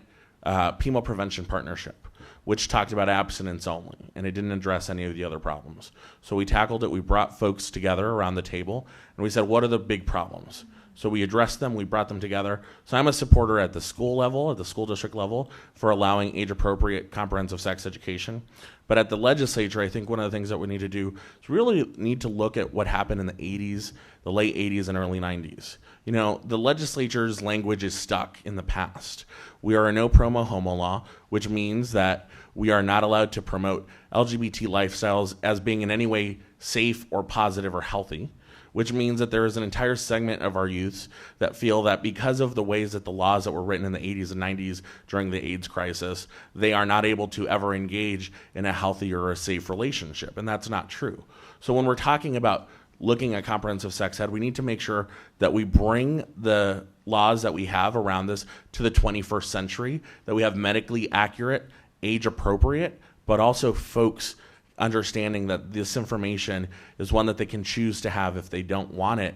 Pima Prevention Partnership, which talked about abstinence only, and it didn't address any of the other problems. So we tackled it, we brought folks together around the table, and we said, what are the big problems? So we addressed them, we brought them together. So I'm a supporter at the school level, at the school district level, for allowing age-appropriate comprehensive sex education. But at the legislature, I think one of the things that we need to do is really need to look at what happened in the 80s, the late 80s and early 90s. The legislature's language is stuck in the past. We are a no promo homo law, which means that we are not allowed to promote LGBT lifestyles as being in any way safe or positive or healthy, which means that there is an entire segment of our youths that feel that because of the ways that the laws that were written in the 80s and 90s during the AIDS crisis, they are not able to ever engage in a healthy or a safe relationship, and that's not true. So when we're talking about looking at comprehensive sex ed, we need to make sure that we bring the laws that we have around this to the 21st century, that we have medically accurate, age appropriate, but also folks understanding that this information is one that they can choose to have if they don't want it.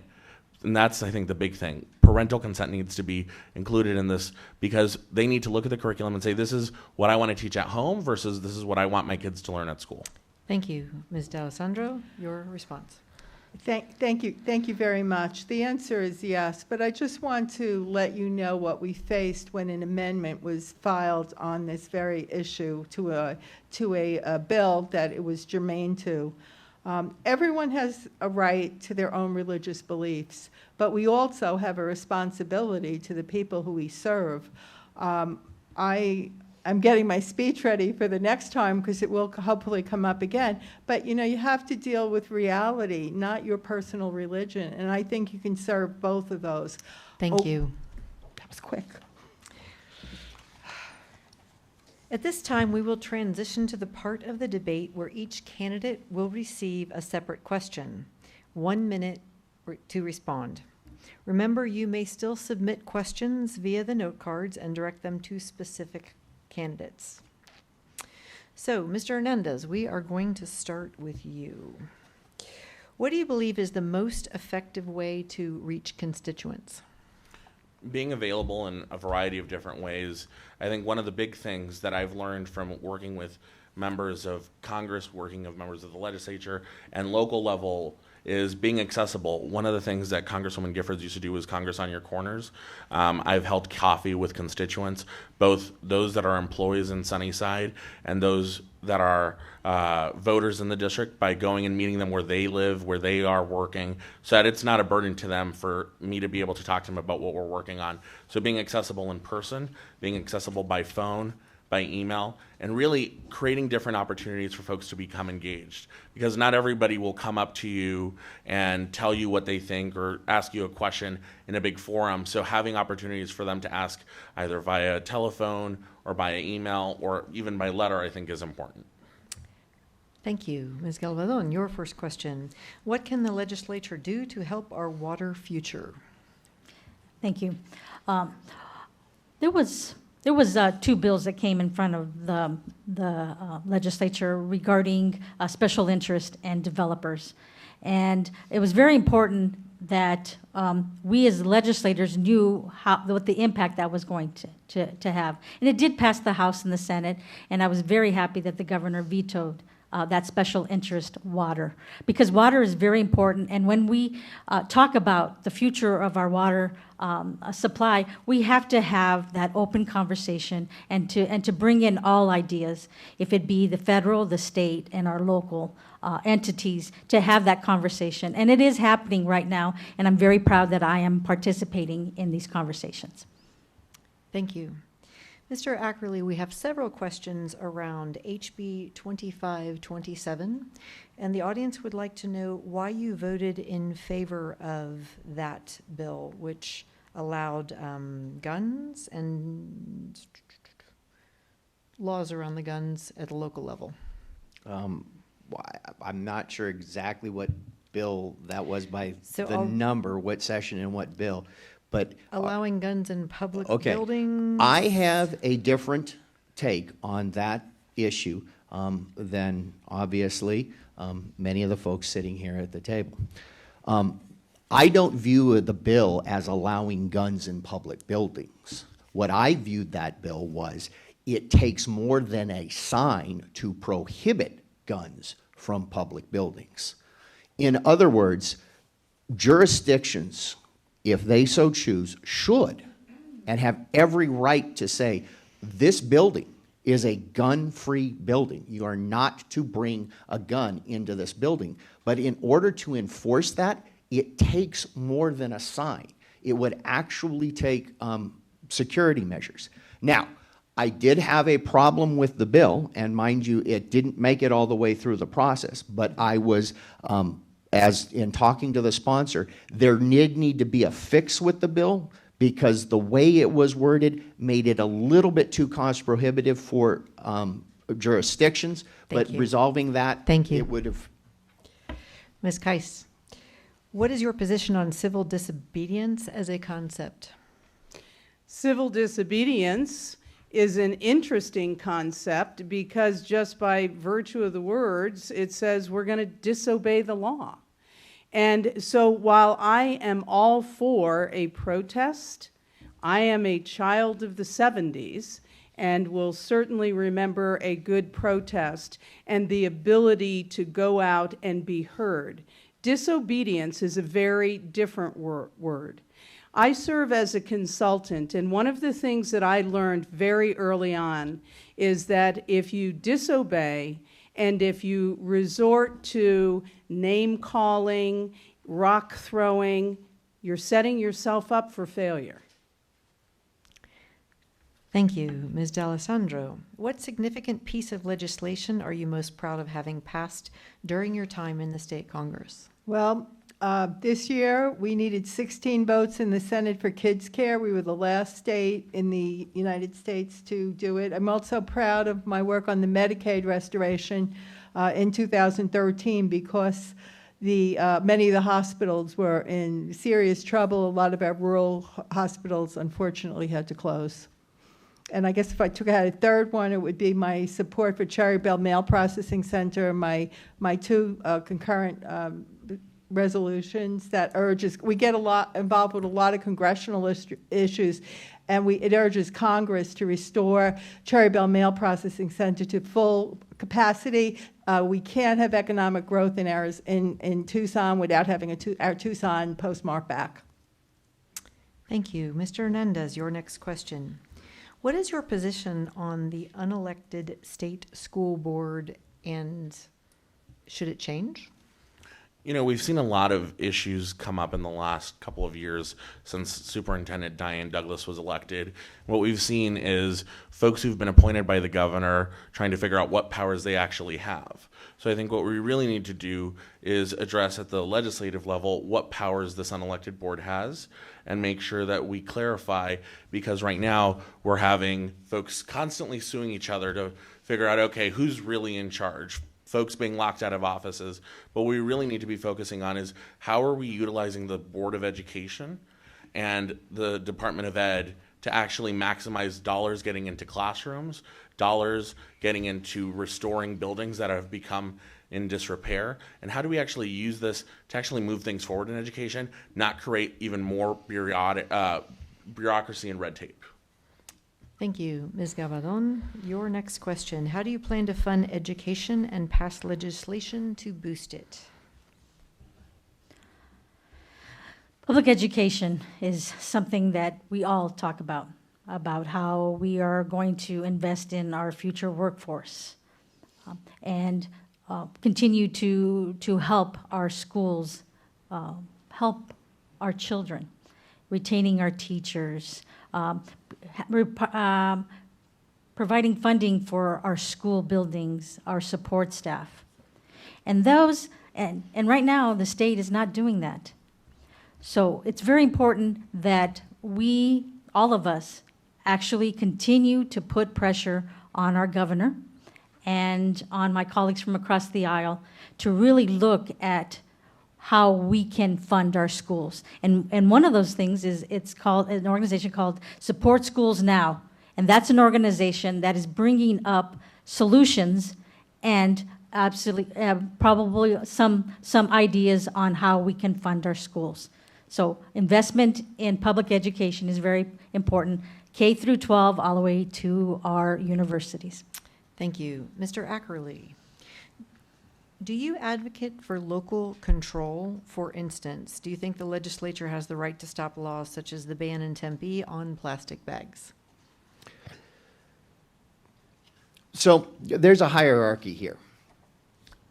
And that's, I think, the big thing. Parental consent needs to be included in this, because they need to look at the curriculum and say, this is what I want to teach at home versus this is what I want my kids to learn at school. Thank you. Ms. Dalessandro, your response. Thank you very much. The answer is yes, but I just want to let you know what we faced when an amendment was filed on this very issue to a bill that it was germane to. Everyone has a right to their own religious beliefs, but we also have a responsibility to the people who we serve. I'm getting my speech ready for the next time because it will hopefully come up again. But, you have to deal with reality, not your personal religion. And I think you can serve both of those. Thank you. That was quick. At this time, we will transition to the part of the debate where each candidate will receive a separate question. 1 minute to respond. Remember, you may still submit questions via the note cards and direct them to specific candidates. So, Mr. Hernandez, we are going to start with you. What do you believe is the most effective way to reach constituents? Being available in a variety of different ways. I think one of the big things that I've learned from working with members of Congress, working with members of the legislature, and local level is being accessible. One of the things that Congresswoman Giffords used to do was Congress on Your Corners. I've held coffee with constituents, both those that are employees in Sunnyside and those that are voters in the district, by going and meeting them where they live, where they are working, so that it's not a burden to them for me to be able to talk to them about what we're working on. So being accessible in person, being accessible by phone, by email, and really creating different opportunities for folks to become engaged. Because not everybody will come up to you and tell you what they think or ask you a question in a big forum. So having opportunities for them to ask either via telephone or by email or even by letter, I think, is important. Thank you. Ms. Gabaldon, your first question. What can the legislature do to help our water future? Thank you. There was 2 bills that came in front of the legislature regarding special interest and developers. And it was very important that we as legislators knew what the impact that was going to have. And it did pass the House and the Senate, and I was very happy that the governor vetoed that special interest water, because water is very important. And when we talk about the future of our water supply, we have to have that open conversation and to bring in all ideas, if it be the federal, the state, and our local entities, to have that conversation. And it is happening right now, and I'm very proud that I am participating in these conversations. Thank you. Mr. Ackerley, we have several questions around HB 2527, and the audience would like to know why you voted in favor of that bill, which allowed guns and laws around the guns at the local level. I'm not sure exactly what bill that was by So the number, what session and what bill, but allowing guns in public okay. buildings? I have a different take on that issue than obviously many of the folks sitting here at the table. I don't view the bill as allowing guns in public buildings. What I viewed that bill was it takes more than a sign to prohibit guns from public buildings. In other words, jurisdictions, if they so choose, should and have every right to say, this building is a gun-free building. You are not to bring a gun into this building. But in order to enforce that, it takes more than a sign. It would actually take security measures. Now, I did have a problem with the bill, and mind you, it didn't make it all the way through the process, but I was, as in talking to the sponsor, there need to be a fix with the bill, because the way it was worded made it a little bit too cost prohibitive for jurisdictions. Thank But you. resolving that, Thank you. it would have. Ms. Kais, what is your position on civil disobedience as a concept? Civil disobedience is an interesting concept because just by virtue of the words, it says we're going to disobey the law. And so while I am all for a protest, I am a child of the 70s and will certainly remember a good protest and the ability to go out and be heard. Disobedience is a very different word. I serve as a consultant, and one of the things that I learned very early on is that if you disobey and if you resort to name-calling, rock throwing, you're setting yourself up for failure. Thank you. Ms. Dalessandro, what significant piece of legislation are you most proud of having passed during your time in the state Congress? Well, this year, we needed 16 votes in the Senate for kids' care. We were the last state in the United States to do it. I'm also proud of my work on the Medicaid restoration in 2013 because many of the hospitals were in serious trouble. A lot of our rural hospitals, unfortunately, had to close. And I guess if I took out a third one, it would be my support for Cherry Bell Mail Processing Center, my 2 concurrent resolutions that urges, we get involved with a lot of congressional issues, and it urges Congress to restore Cherry Bell Mail Processing Center to full capacity. We can't have economic growth in Tucson without having our Tucson postmark back. Thank you. Mr. Hernandez, your next question. What is your position on the unelected state school board, and should it change? You know, we've seen a lot of issues come up in the last couple of years since Superintendent Diane Douglas was elected. What we've seen is folks who've been appointed by the governor trying to figure out what powers they actually have. So I think what we really need to do is address at the legislative level what powers this unelected board has and make sure that we clarify, because right now we're having folks constantly suing each other to figure out, okay, who's really in charge? Folks being locked out of offices. But what we really need to be focusing on is how are we utilizing the Board of Education and the Department of Ed to actually maximize dollars getting into classrooms, dollars getting into restoring buildings that have become in disrepair, and how do we actually use this to actually move things forward in education, not create even more bureaucracy and red tape. Thank you. Ms. Gabaldon, your next question. How do you plan to fund education and pass legislation to boost it? Public education is something that we all talk about how we are going to invest in our future workforce and continue to help our schools, help our children, retaining our teachers, providing funding for our school buildings, our support staff. And right now, the state is not doing that. So it's very important that we, all of us, actually continue to put pressure on our governor and on my colleagues from across the aisle to really look at how we can fund our schools. And one of those things is it's called an organization called Support Schools Now. And that's an organization that is bringing up solutions and absolutely probably some ideas on how we can fund our schools. So investment in public education is very important, K through 12 all the way to our universities. Thank you. Mr. Ackerley, do you advocate for local control? For instance, do you think the legislature has the right to stop laws such as the ban in Tempe on plastic bags? So there's a hierarchy here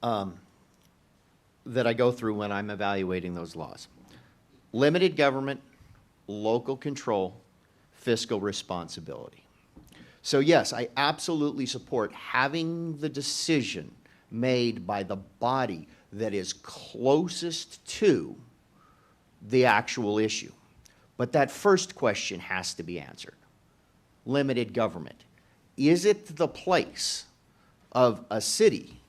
that I go through when I'm evaluating those laws. Limited government, local control, fiscal responsibility. So yes, I absolutely support having the decision made by the body that is closest to the actual issue. But that first question has to be answered. Limited government. Is it the place of a city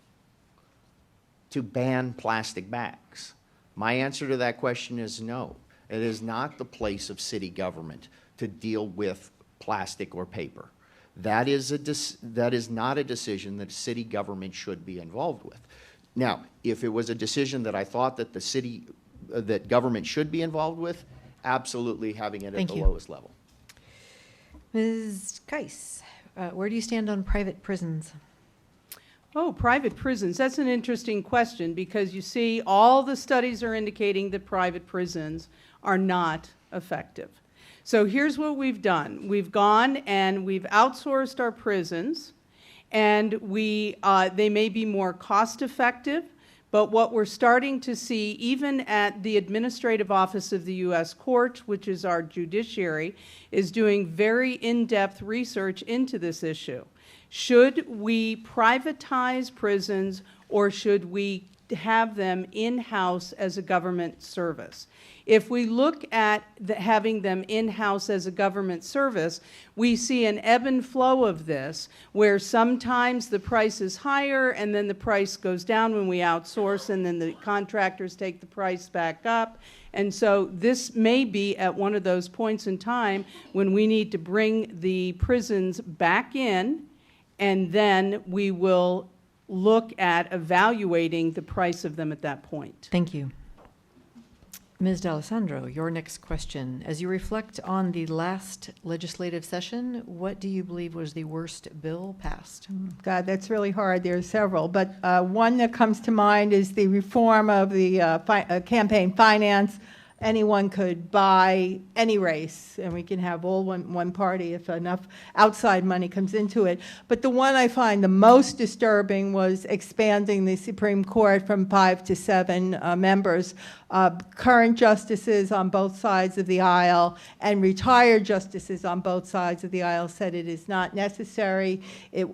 to ban plastic bags? My answer to that question is no. It is not the place of city government to deal with plastic or paper. That is not a decision that city government should be involved with. Now, if it was a decision that I thought that that government should be involved with, absolutely having it at the lowest level. Ms. Kais, where do you stand on private prisons? Oh, private prisons. That's an interesting question because you see all the studies are indicating that private prisons are not effective. So here's what we've done. We've gone and we've outsourced our prisons, and they may be more cost effective, but what we're starting to see even at the Administrative Office of the U.S. Court, which is our judiciary, is doing very in-depth research into this issue. Should we privatize prisons or should we have them in-house as a government service? If we look at having them in-house as a government service, we see an ebb and flow of this, where sometimes the price is higher and then the price goes down when we outsource, and then the contractors take the price back up. And so this may be at one of those points in time when we need to bring the prisons back in, and then we will look at evaluating the price of them at that point. Thank you. Ms. Dalessandro, your next question. As you reflect on the last legislative session, what do you believe was the worst bill passed? God, that's really hard. There are several, but one that comes to mind is the reform of the campaign finance anyone could buy any race, and we can have all one party if enough outside money comes into it. But the one I find the most disturbing was expanding the Supreme Court from 5 to 7 members. Current justices on both sides of the aisle and retired justices on both sides of the aisle said it is not necessary.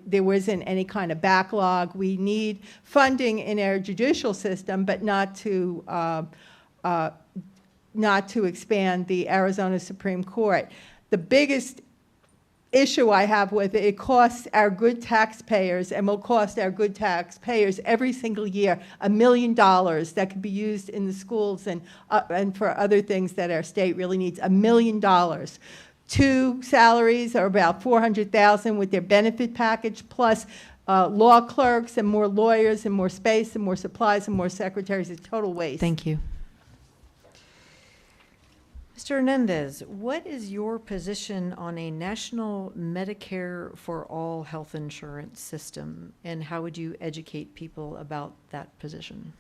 There wasn't any kind of backlog. We need funding in our judicial system, but not to expand the Arizona Supreme Court. The biggest issue I have with it, it costs our good taxpayers, and will cost our good taxpayers every single year $1 million that could be used in the schools and for other things that our state really needs. $1 million. 2 salaries are about $400,000 with their benefit package, plus law clerks and more lawyers and more space and more supplies and more secretaries. It's total waste. Thank you. Mr. Hernandez, what is your position on a national Medicare for all health insurance system, and how would you educate people about that position?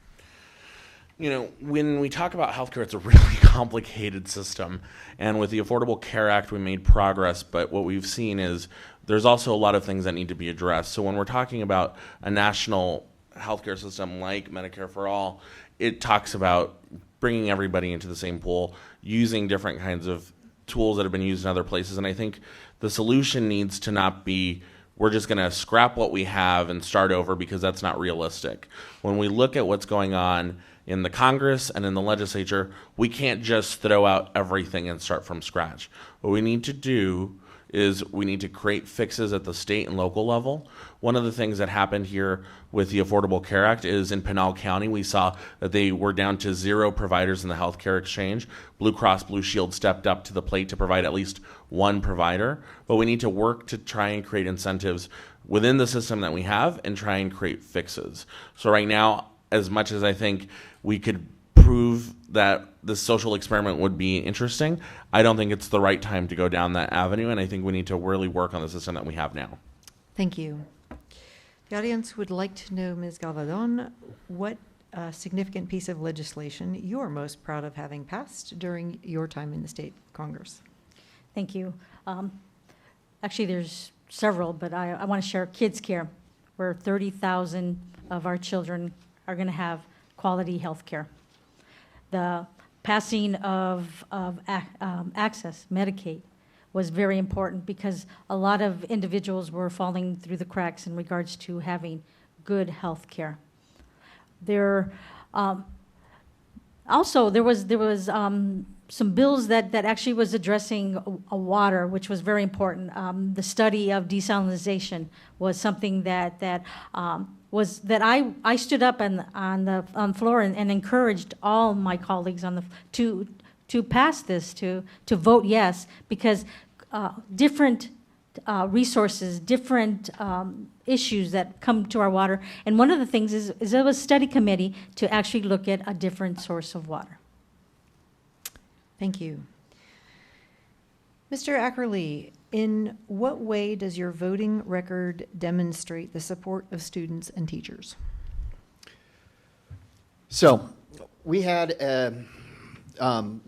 You know, when we talk about healthcare, it's a really complicated system. And with the Affordable Care Act, we made progress, but what we've seen is there's also a lot of things that need to be addressed. So when we're talking about a national healthcare system like Medicare for All, it talks about bringing everybody into the same pool, using different kinds of tools that have been used in other places. And I think the solution needs to not be, we're just going to scrap what we have and start over, because that's not realistic. When we look at what's going on in the Congress and in the legislature, we can't just throw out everything and start from scratch. What we need to do is we need to create fixes at the state and local level. One of the things that happened here with the Affordable Care Act is in Pinal County, we saw that they were down to 0 providers in the healthcare exchange. Blue Cross Blue Shield stepped up to the plate to provide at least 1 provider, but we need to work to try and create incentives within the system that we have and try and create fixes. So right now, as much as I think we could prove that the social experiment would be interesting, I don't think it's the right time to go down that avenue, and I think we need to really work on the system that we have now. Thank you. The audience would like to know, Ms. Gabaldon, what significant piece of legislation you're most proud of having passed during your time in the state Congress. Thank you. Actually, there's several, but I want to share kids care, where 30,000 of our children are going to have quality health care. The passing of access, Medicaid, was very important because a lot of individuals were falling through the cracks in regards to having good health care. There also there was some bills that actually was addressing water, which was very important. The study of desalination was something that I stood up on the floor and encouraged all my colleagues to pass this, to vote yes, because different resources, different issues that come to our water. And one of the things is there was a study committee to actually look at a different source of water. Thank you. Mr. Ackerley, in what way does your voting record demonstrate the support of students and teachers? So we had,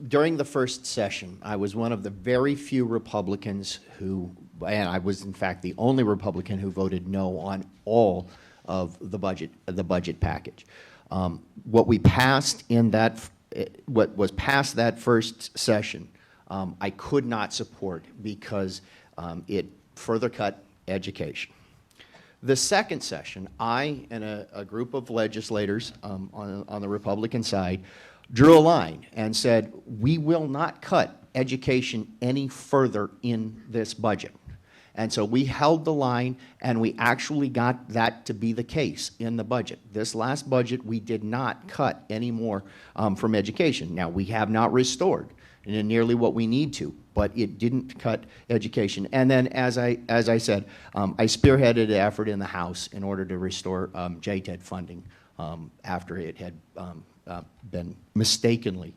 during the first session, I was one of the very few Republicans who, and I was in fact the only Republican who voted no on all of the budget package. What we passed in that, what was passed that first session, I could not support because it further cut education. The second session, I and a group of legislators on the Republican side drew a line and said, we will not cut education any further in this budget. And so we held the line, and we actually got that to be the case in the budget. This last budget, we did not cut any more from education. Now, we have not restored nearly what we need to, but it didn't cut education. And then, as I said, I spearheaded an effort in the House in order to restore JTED funding after it had been mistakenly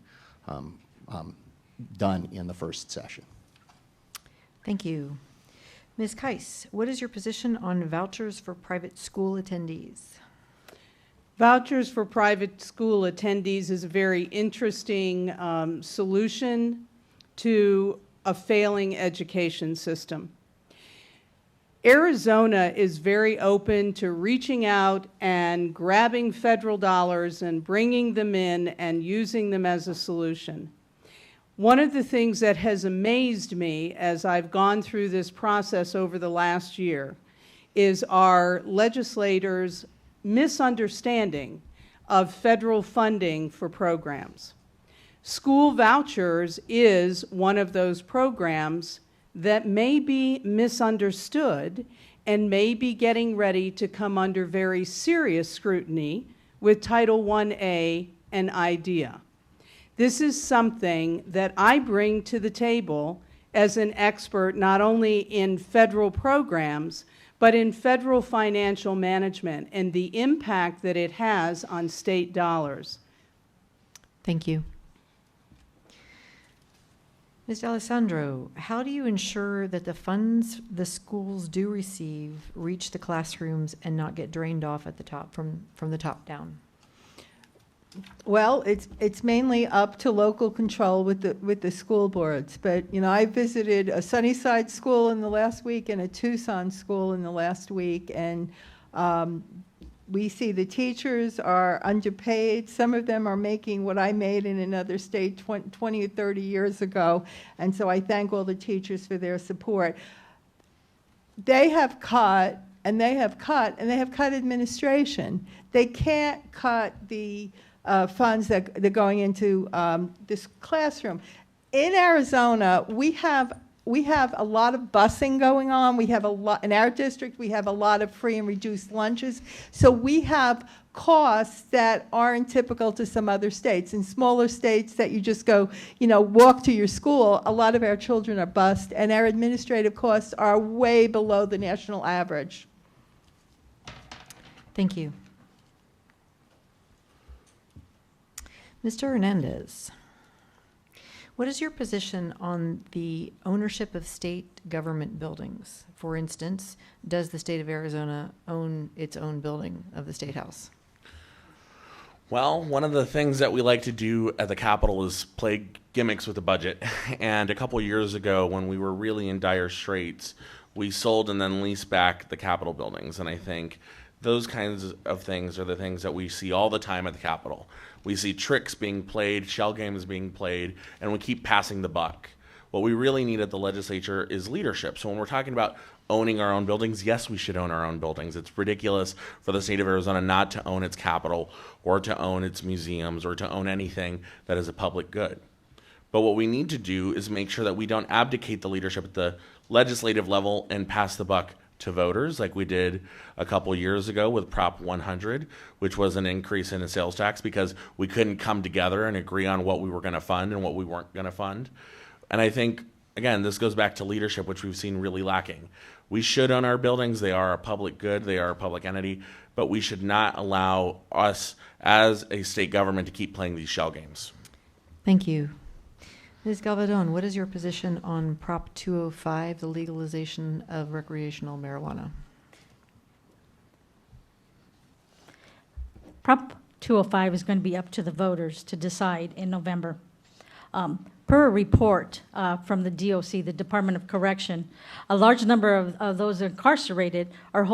done in the first session. Thank you. Ms. Kais, what is your position on vouchers for private school attendees? Vouchers for private school attendees is a very interesting solution to a failing education system. Arizona is very open to reaching out and grabbing federal dollars and bringing them in and using them as a solution. One of the things that has amazed me as I've gone through this process over the last year is our legislators' misunderstanding of federal funding for programs. School vouchers is one of those programs that may be misunderstood and may be getting ready to come under very serious scrutiny with Title I-A and IDEA. This is something that I bring to the table as an expert not only in federal programs, but in federal financial management and the impact that it has on state dollars. Thank you. Ms. Dalessandro, how do you ensure that the funds the schools do receive reach the classrooms and not get drained off at the top, from the top down? Well, it's mainly up to local control with the school boards. But you know, I visited a Sunnyside school in the last week and a Tucson school in the last week, and we see the teachers are underpaid. Some of them are making what I made in another state 20 or 30 years ago, and so I thank all the teachers for their support. They have cut, and they have cut, and they have cut administration. They can't cut the funds that they're going into this classroom. In Arizona, we have a lot of busing going on. We have a lot in our district. We have a lot of free and reduced lunches. So we have costs that aren't typical to some other states. In smaller states that you just go, you know, walk to your school, a lot of our children are bused, and our administrative costs are way below the national average. Thank you. Mr. Hernandez, what is your position on the ownership of state government buildings? For instance, does the state of Arizona own its own building of the State House? Well, one of the things that we like to do at the Capitol is play gimmicks with the budget. And a couple years ago, when we were really in dire straits, we sold and then leased back the Capitol buildings. And I think those kinds of things are the things that we see all the time at the Capitol. We see tricks being played, shell games being played, and we keep passing the buck. What we really need at the legislature is leadership. So when we're talking about owning our own buildings, yes, we should own our own buildings. It's ridiculous for the state of Arizona not to own its Capitol or to own its museums or to own anything that is a public good. But what we need to do is make sure that we don't abdicate the leadership at the legislative level and pass the buck to voters like we did a couple years ago with Prop 100, which was an increase in a sales tax because we couldn't come together and agree on what we were going to fund and what we weren't going to fund. And I think, again, this goes back to leadership, which we've seen really lacking. We should own our buildings. They are a public good. They are a public entity. But we should not allow us as a state government to keep playing these shell games. Thank you. Ms. Gabaldon, what is your position on Prop 205, the legalization of recreational marijuana? Prop 205 is going to be up to the voters to decide in November. Per a report from the DOC, the Department of Correction, a large number of those incarcerated are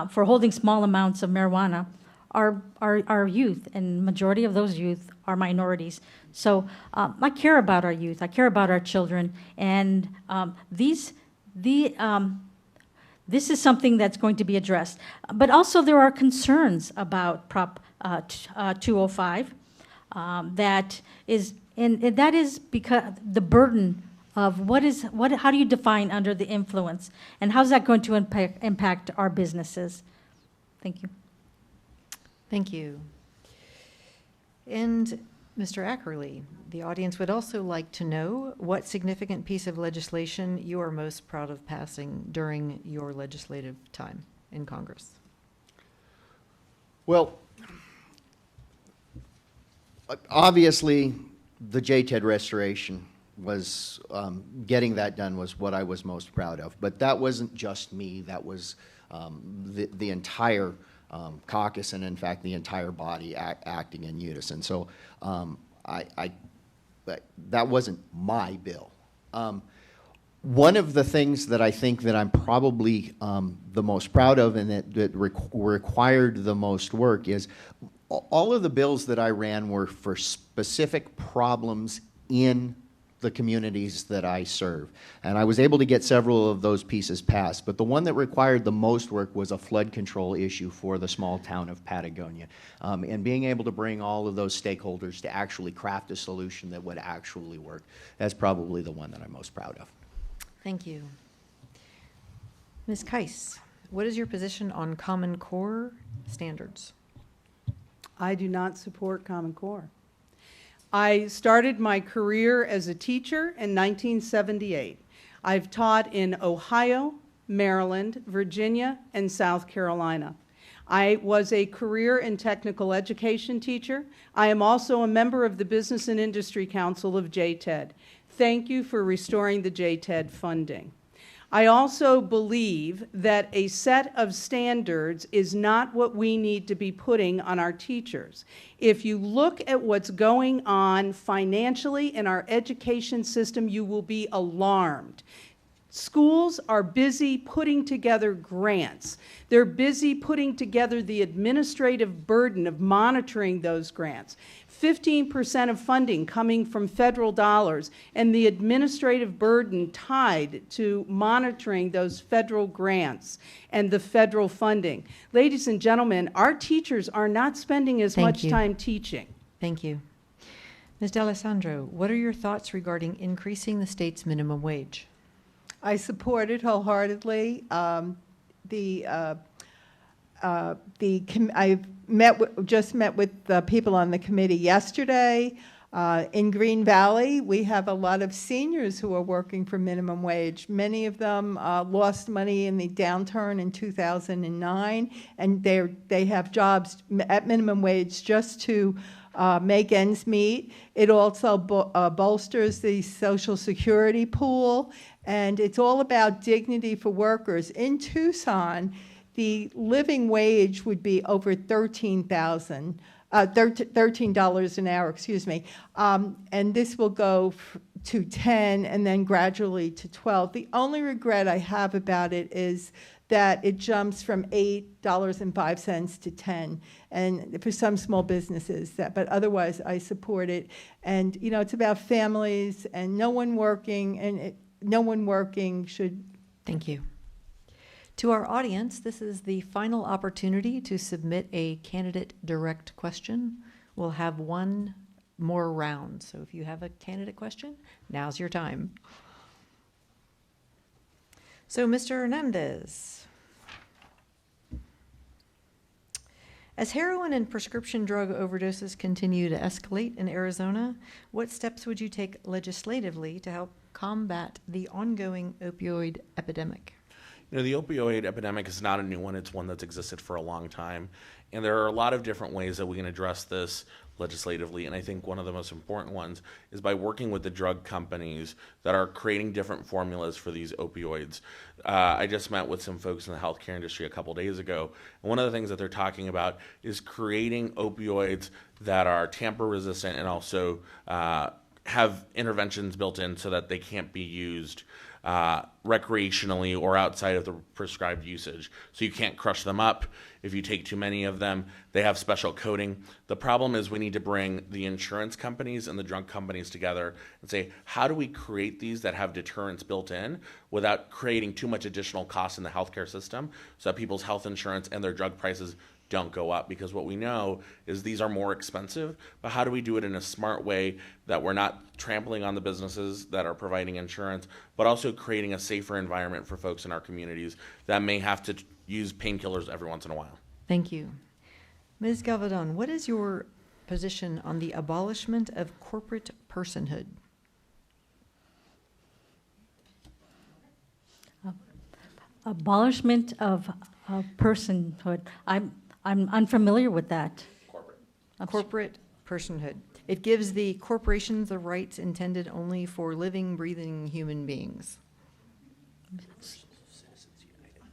for holding small amounts of marijuana are youth, and majority of those youth are minorities. So I care about our youth. I care about our children, and this is something that's going to be addressed. But also there are concerns about Prop 205 that is. And that is because the burden of how do you define under the influence, and how's that going to impact our businesses? Thank you. Thank you. And Mr. Ackerley, the audience would also like to know what significant piece of legislation you are most proud of passing during your legislative time in Congress. Well, obviously, the JTED restoration was, getting that done was what I was most proud of. But that wasn't just me. That was the entire caucus and, in fact, the entire body acting in unison. So that wasn't my bill. One of the things that I think that I'm probably the most proud of and that required the most work is all of the bills that I ran were for specific problems in the communities that I serve. And I was able to get several of those pieces passed, but the one that required the most work was a flood control issue for the small town of Patagonia. And being able to bring all of those stakeholders to actually craft a solution that would actually work, that's probably the one that I'm most proud of. Thank you. Ms. Kais, what is your position on Common Core standards? I do not support Common Core. I started my career as a teacher in 1978. I've taught in Ohio, Maryland, Virginia, and South Carolina. I was a career and technical education teacher. I am also a member of the Business and Industry Council of JTED. Thank you for restoring the JTED funding. I also believe that a set of standards is not what we need to be putting on our teachers. If you look at what's going on financially in our education system, you will be alarmed. Schools are busy putting together grants. They're busy putting together the administrative burden of monitoring those grants. 15% of funding coming from federal dollars and the administrative burden tied to monitoring those federal grants and the federal funding. Ladies and gentlemen, our teachers are not spending as much time teaching. Thank you. Ms. Dalessandro, what are your thoughts regarding increasing the state's minimum wage? I support it wholeheartedly. I've just met with the people on the committee yesterday. In Green Valley, we have a lot of seniors who are working for minimum wage. Many of them lost money in the downturn in 2009, and they have jobs at minimum wage just to make ends meet. It also bolsters the Social Security pool, and it's all about dignity for workers. In Tucson, the living wage would be over $13 an hour, excuse me, and this will go to 10 and then gradually to 12. The only regret I have about it is that it jumps from $8.05 to 10, and for some small businesses, but otherwise I support it. And you know, it's about families and no one working, and no one working should. Thank you. To our audience, this is the final opportunity to submit a candidate direct question. We'll have one more round, so if you have a candidate question, now's your time. So, Mr. Hernandez, as heroin and prescription drug overdoses continue to escalate in Arizona, what steps would you take legislatively to help combat the ongoing opioid epidemic? You know, the opioid epidemic is not a new one. It's one that's existed for a long time. And there are a lot of different ways that we can address this legislatively. And I think one of the most important ones is by working with the drug companies that are creating different formulas for these opioids. I just met with some folks in the healthcare industry a couple days ago. And one of the things that they're talking about is creating opioids that are tamper resistant and also have interventions built in so that they can't be used recreationally or outside of the prescribed usage. So you can't crush them up. If you take too many of them, they have special coating. The problem is we need to bring the insurance companies and the drug companies together and say, how do we create these that have deterrence built in without creating too much additional cost in the healthcare system so that people's health insurance and their drug prices don't go up? Because what we know is these are more expensive, but how do we do it in a smart way that we're not trampling on the businesses that are providing insurance, but also creating a safer environment for folks in our communities that may have to use painkillers every once in a while. Thank you. Ms. Gabaldon, what is your position on the abolishment of corporate personhood? Abolishment of personhood. I'm unfamiliar with that. Corporate personhood. It gives the corporations the rights intended only for living, breathing human beings.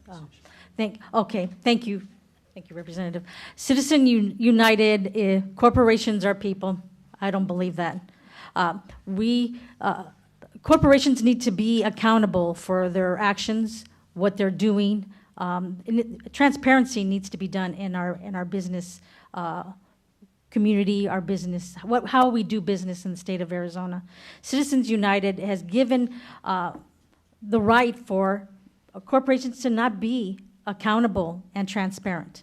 Oh. Thank you. Thank you, Representative. Citizen United, corporations are people. I don't believe that. Corporations need to be accountable for their actions, what they're doing. Transparency needs to be done in our business community, our business, how we do business in the state of Arizona. Citizens United has given the right for corporations to not be accountable and transparent.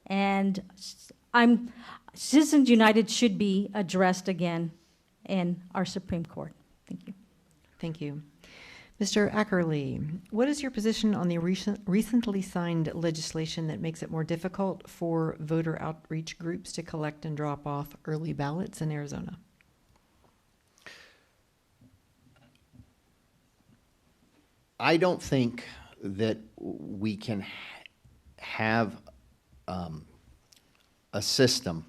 And Citizens United should be addressed again in our Supreme Court. Thank you. Thank you. Mr. Ackerley, what is your position on the recently signed legislation that makes it more difficult for voter outreach groups to collect and drop off early ballots in Arizona? I don't think that we can have a system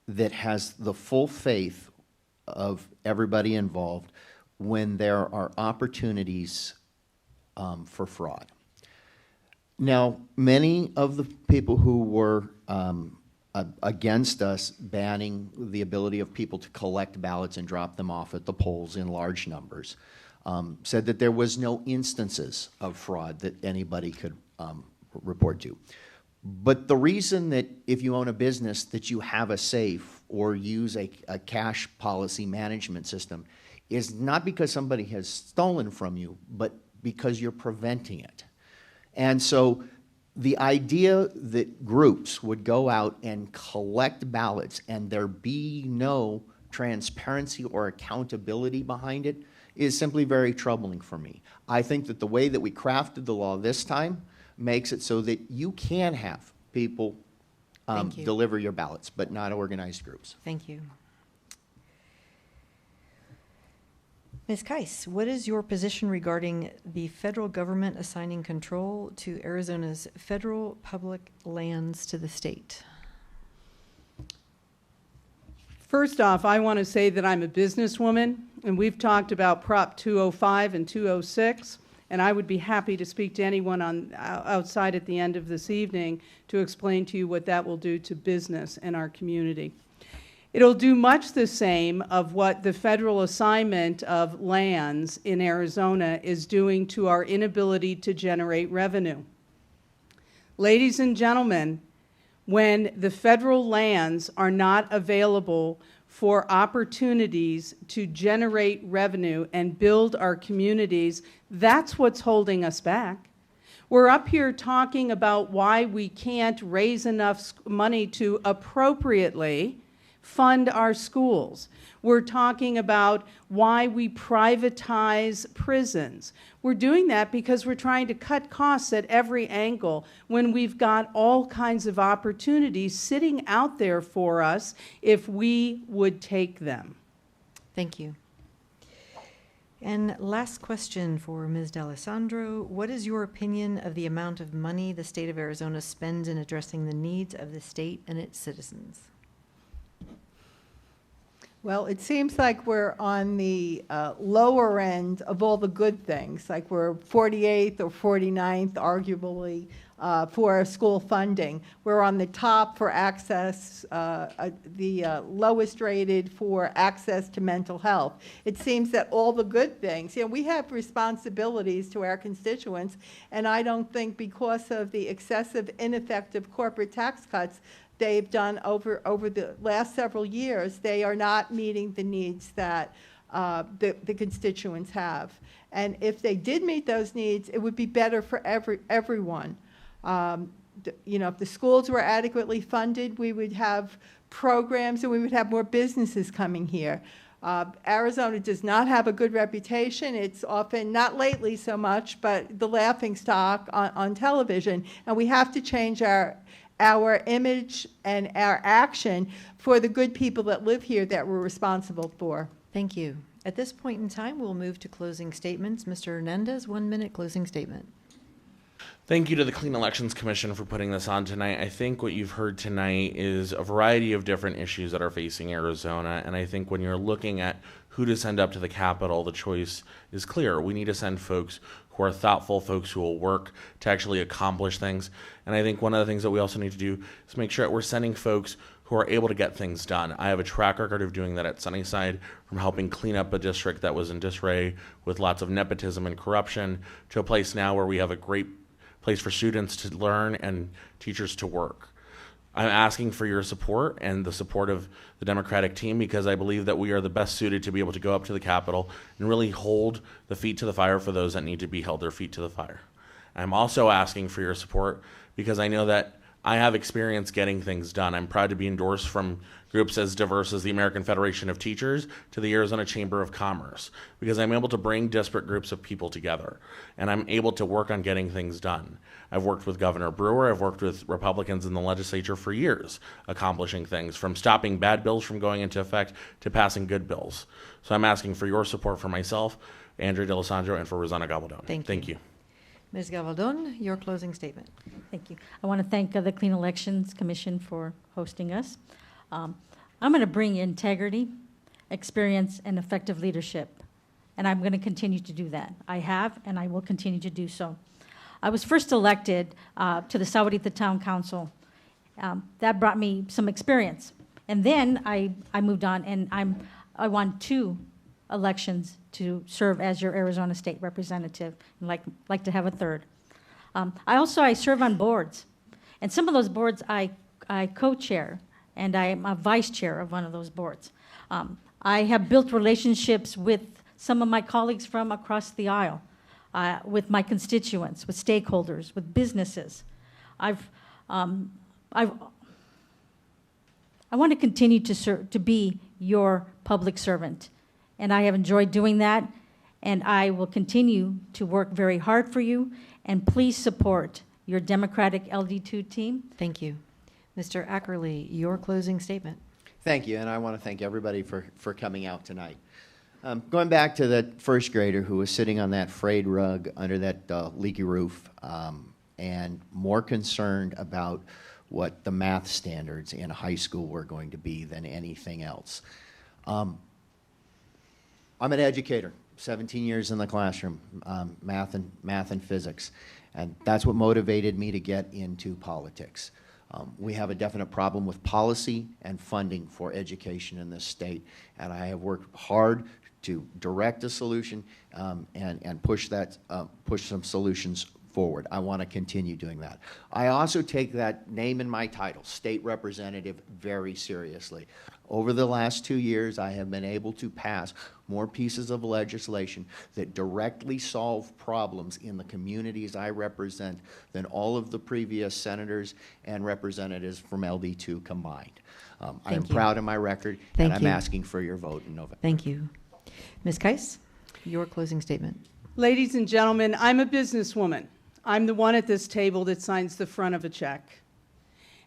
that has the full faith of everybody involved when there are opportunities for fraud. Now, many of the people who were against us banning the ability of people to collect ballots and drop them off at the polls in large numbers said that there was no instances of fraud that anybody could report to. But the reason that if you own a business that you have a safe or use a cash policy management system is not because somebody has stolen from you, but because you're preventing it. And so the idea that groups would go out and collect ballots and there be no transparency or accountability behind it is simply very troubling for me. I think that the way that we crafted the law this time makes it so that you can have people deliver your ballots, but not organized groups. Thank you. Ms. Kais, what is your position regarding the federal government assigning control to Arizona's federal public lands to the state? First off, I want to say that I'm a businesswoman, and we've talked about Prop 205 and 206, and I would be happy to speak to anyone outside at the end of this evening to explain to you what that will do to business in our community. It'll do much the same of what the federal assignment of lands in Arizona is doing to our inability to generate revenue. Ladies and gentlemen, when the federal lands are not available for opportunities to generate revenue and build our communities, that's what's holding us back. We're up here talking about why we can't raise enough money to appropriately fund our schools. We're talking about why we privatize prisons. We're doing that because we're trying to cut costs at every angle when we've got all kinds of opportunities sitting out there for us if we would take them. Thank you. And last question for Ms. Dalessandro. What is your opinion of the amount of money the state of Arizona spends in addressing the needs of the state and its citizens? Well, it seems like we're on the lower end of all the good things, like we're 48th or 49th, arguably, for school funding. We're on the top for access, the lowest rated for access to mental health. It seems that all the good things, we have responsibilities to our constituents, and I don't think because of the excessive, ineffective corporate tax cuts they've done over the last several years, they are not meeting the needs that the constituents have. And if they did meet those needs, it would be better for everyone. If the schools were adequately funded, we would have programs and we would have more businesses coming here. Arizona does not have a good reputation. It's often, not lately so much, but the laughingstock on television. And we have to change our image and our action for the good people that live here that we're responsible for. Thank you. At this point in time, we'll move to closing statements. Mr. Hernandez, 1 minute closing statement. Thank you to the Clean Elections Commission for putting this on tonight. I think what you've heard tonight is a variety of different issues that are facing Arizona, and I think when you're looking at who to send up to the Capitol, the choice is clear. We need to send folks who are thoughtful, folks who will work to actually accomplish things. And I think one of the things that we also need to do is make sure that we're sending folks who are able to get things done. I have a track record of doing that at Sunnyside, from helping clean up a district that was in disarray with lots of nepotism and corruption, to a place now where we have a great place for students to learn and teachers to work. I'm asking for your support and the support of the Democratic team, because I believe that we are the best suited to be able to go up to the Capitol and really hold the feet to the fire for those that need to be held their feet to the fire. I'm also asking for your support because I know that I have experience getting things done. I'm proud to be endorsed from groups as diverse as the American Federation of Teachers to the Arizona Chamber of Commerce, because I'm able to bring disparate groups of people together, and I'm able to work on getting things done. I've worked with Governor Brewer, I've worked with Republicans in the legislature for years, accomplishing things from stopping bad bills from going into effect to passing good bills. So I'm asking for your support for myself, Andrea Dalessandro, and for Rosanna Gabaldon. Thank you. Ms. Gabaldon, your closing statement. Thank you. I want to thank the Clean Elections Commission for hosting us. I'm going to bring integrity, experience, and effective leadership, and I'm going to continue to do that. I have, and I will continue to do so. I was first elected to the Sahuarita Town Council. That brought me some experience, and then I moved on, and I won 2 elections to serve as your Arizona State Representative, and like to have a 3rd. I serve on boards, and some of those boards I co-chair, and I am a vice chair of one of those boards. I have built relationships with some of my colleagues from across the aisle, with my constituents, with stakeholders, with businesses. I want to continue to be your public servant, and I have enjoyed doing that, and I will continue to work very hard for you, and please support your Democratic LD2 team. Thank you. Mr. Ackerley, your closing statement. Thank you, and I want to thank everybody for coming out tonight. Going back to that first grader who was sitting on that frayed rug under that leaky roof, and more concerned about what the math standards in high school were going to be than anything else. I'm an educator, 17 years in the classroom, math and physics, and that's what motivated me to get into politics. We have a definite problem with policy and funding for education in this state, and I have worked hard to direct a solution and push some solutions forward. I want to continue doing that. I also take that name in my title, state representative, very seriously. Over the last 2 years, I have been able to pass more pieces of legislation that directly solve problems in the communities I represent than all of the previous senators and representatives from LD2 combined. I am proud of my record, and I'm asking for your vote in November. Thank you. Ms. Kais, your closing statement. Ladies and gentlemen, I'm a businesswoman. I'm the one at this table that signs the front of a check.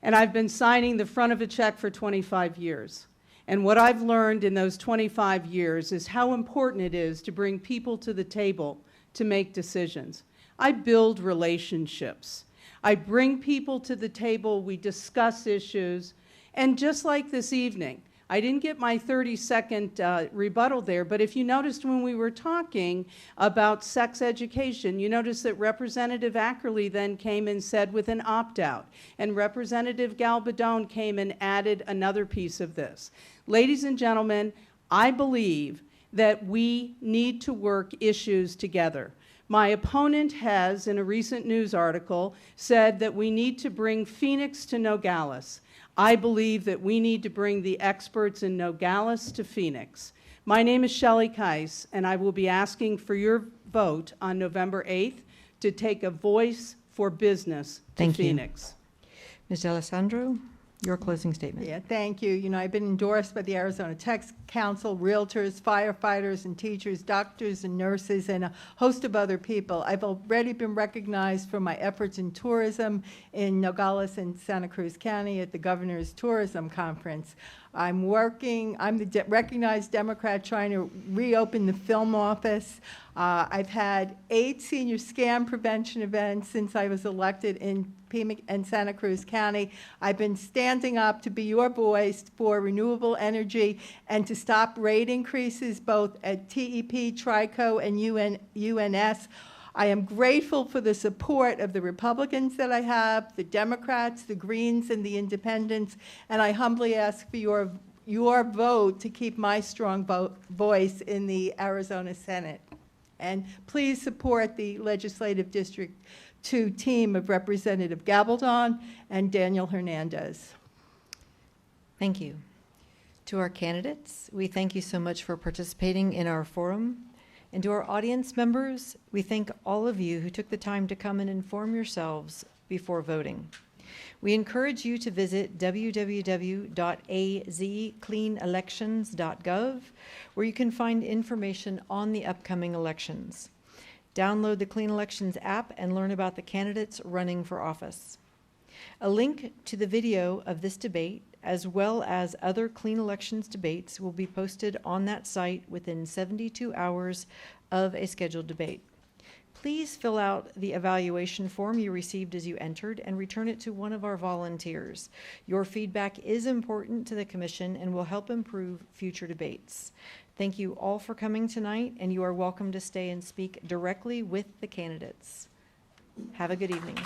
And I've been signing the front of a check for 25 years. And what I've learned in those 25 years is how important it is to bring people to the table to make decisions. I build relationships. I bring people to the table, we discuss issues, and just like this evening, I didn't get my 30-second rebuttal there, but if you noticed when we were talking about sex education, you noticed that Representative Ackerley then came and said with an opt-out, and Representative Gabaldon came and added another piece of this. Ladies and gentlemen, I believe that we need to work issues together. My opponent has, in a recent news article, said that we need to bring Phoenix to Nogales. I believe that we need to bring the experts in Nogales to Phoenix. My name is Shelley Kais, and I will be asking for your vote on November 8th to take a voice for business to Phoenix. Ms. Dalessandro, your closing statement. Yeah, thank you. You know, I've been endorsed by the Arizona Tech Council, realtors, firefighters, and teachers, doctors and nurses, and a host of other people. I've already been recognized for my efforts in tourism in Nogales and Santa Cruz County at the Governor's Tourism Conference. I'm the recognized Democrat trying to reopen the film office. I've had 8 senior scam prevention events since I was elected in Pima and Santa Cruz County. I've been standing up to be your voice for renewable energy and to stop rate increases both at TEP, TRICO, and UNS. I am grateful for the support of the Republicans that I have, the Democrats, the Greens, and the Independents, and I humbly ask for your vote to keep my strong voice in the Arizona Senate. And please support the Legislative District 2 team of Representative Gabaldon and Daniel Hernandez. Thank you. To our candidates, we thank you so much for participating in our forum. And to our audience members, we thank all of you who took the time to come and inform yourselves before voting. We encourage you to visit www.azcleanelections.gov, where you can find information on the upcoming elections. Download the Clean Elections app and learn about the candidates running for office. A link to the video of this debate, as well as other Clean Elections debates, will be posted on that site within 72 hours of a scheduled debate. Please fill out the evaluation form you received as you entered and return it to one of our volunteers. Your feedback is important to the Commission and will help improve future debates. Thank you all for coming tonight, and you are welcome to stay and speak directly with the candidates. Have a good evening.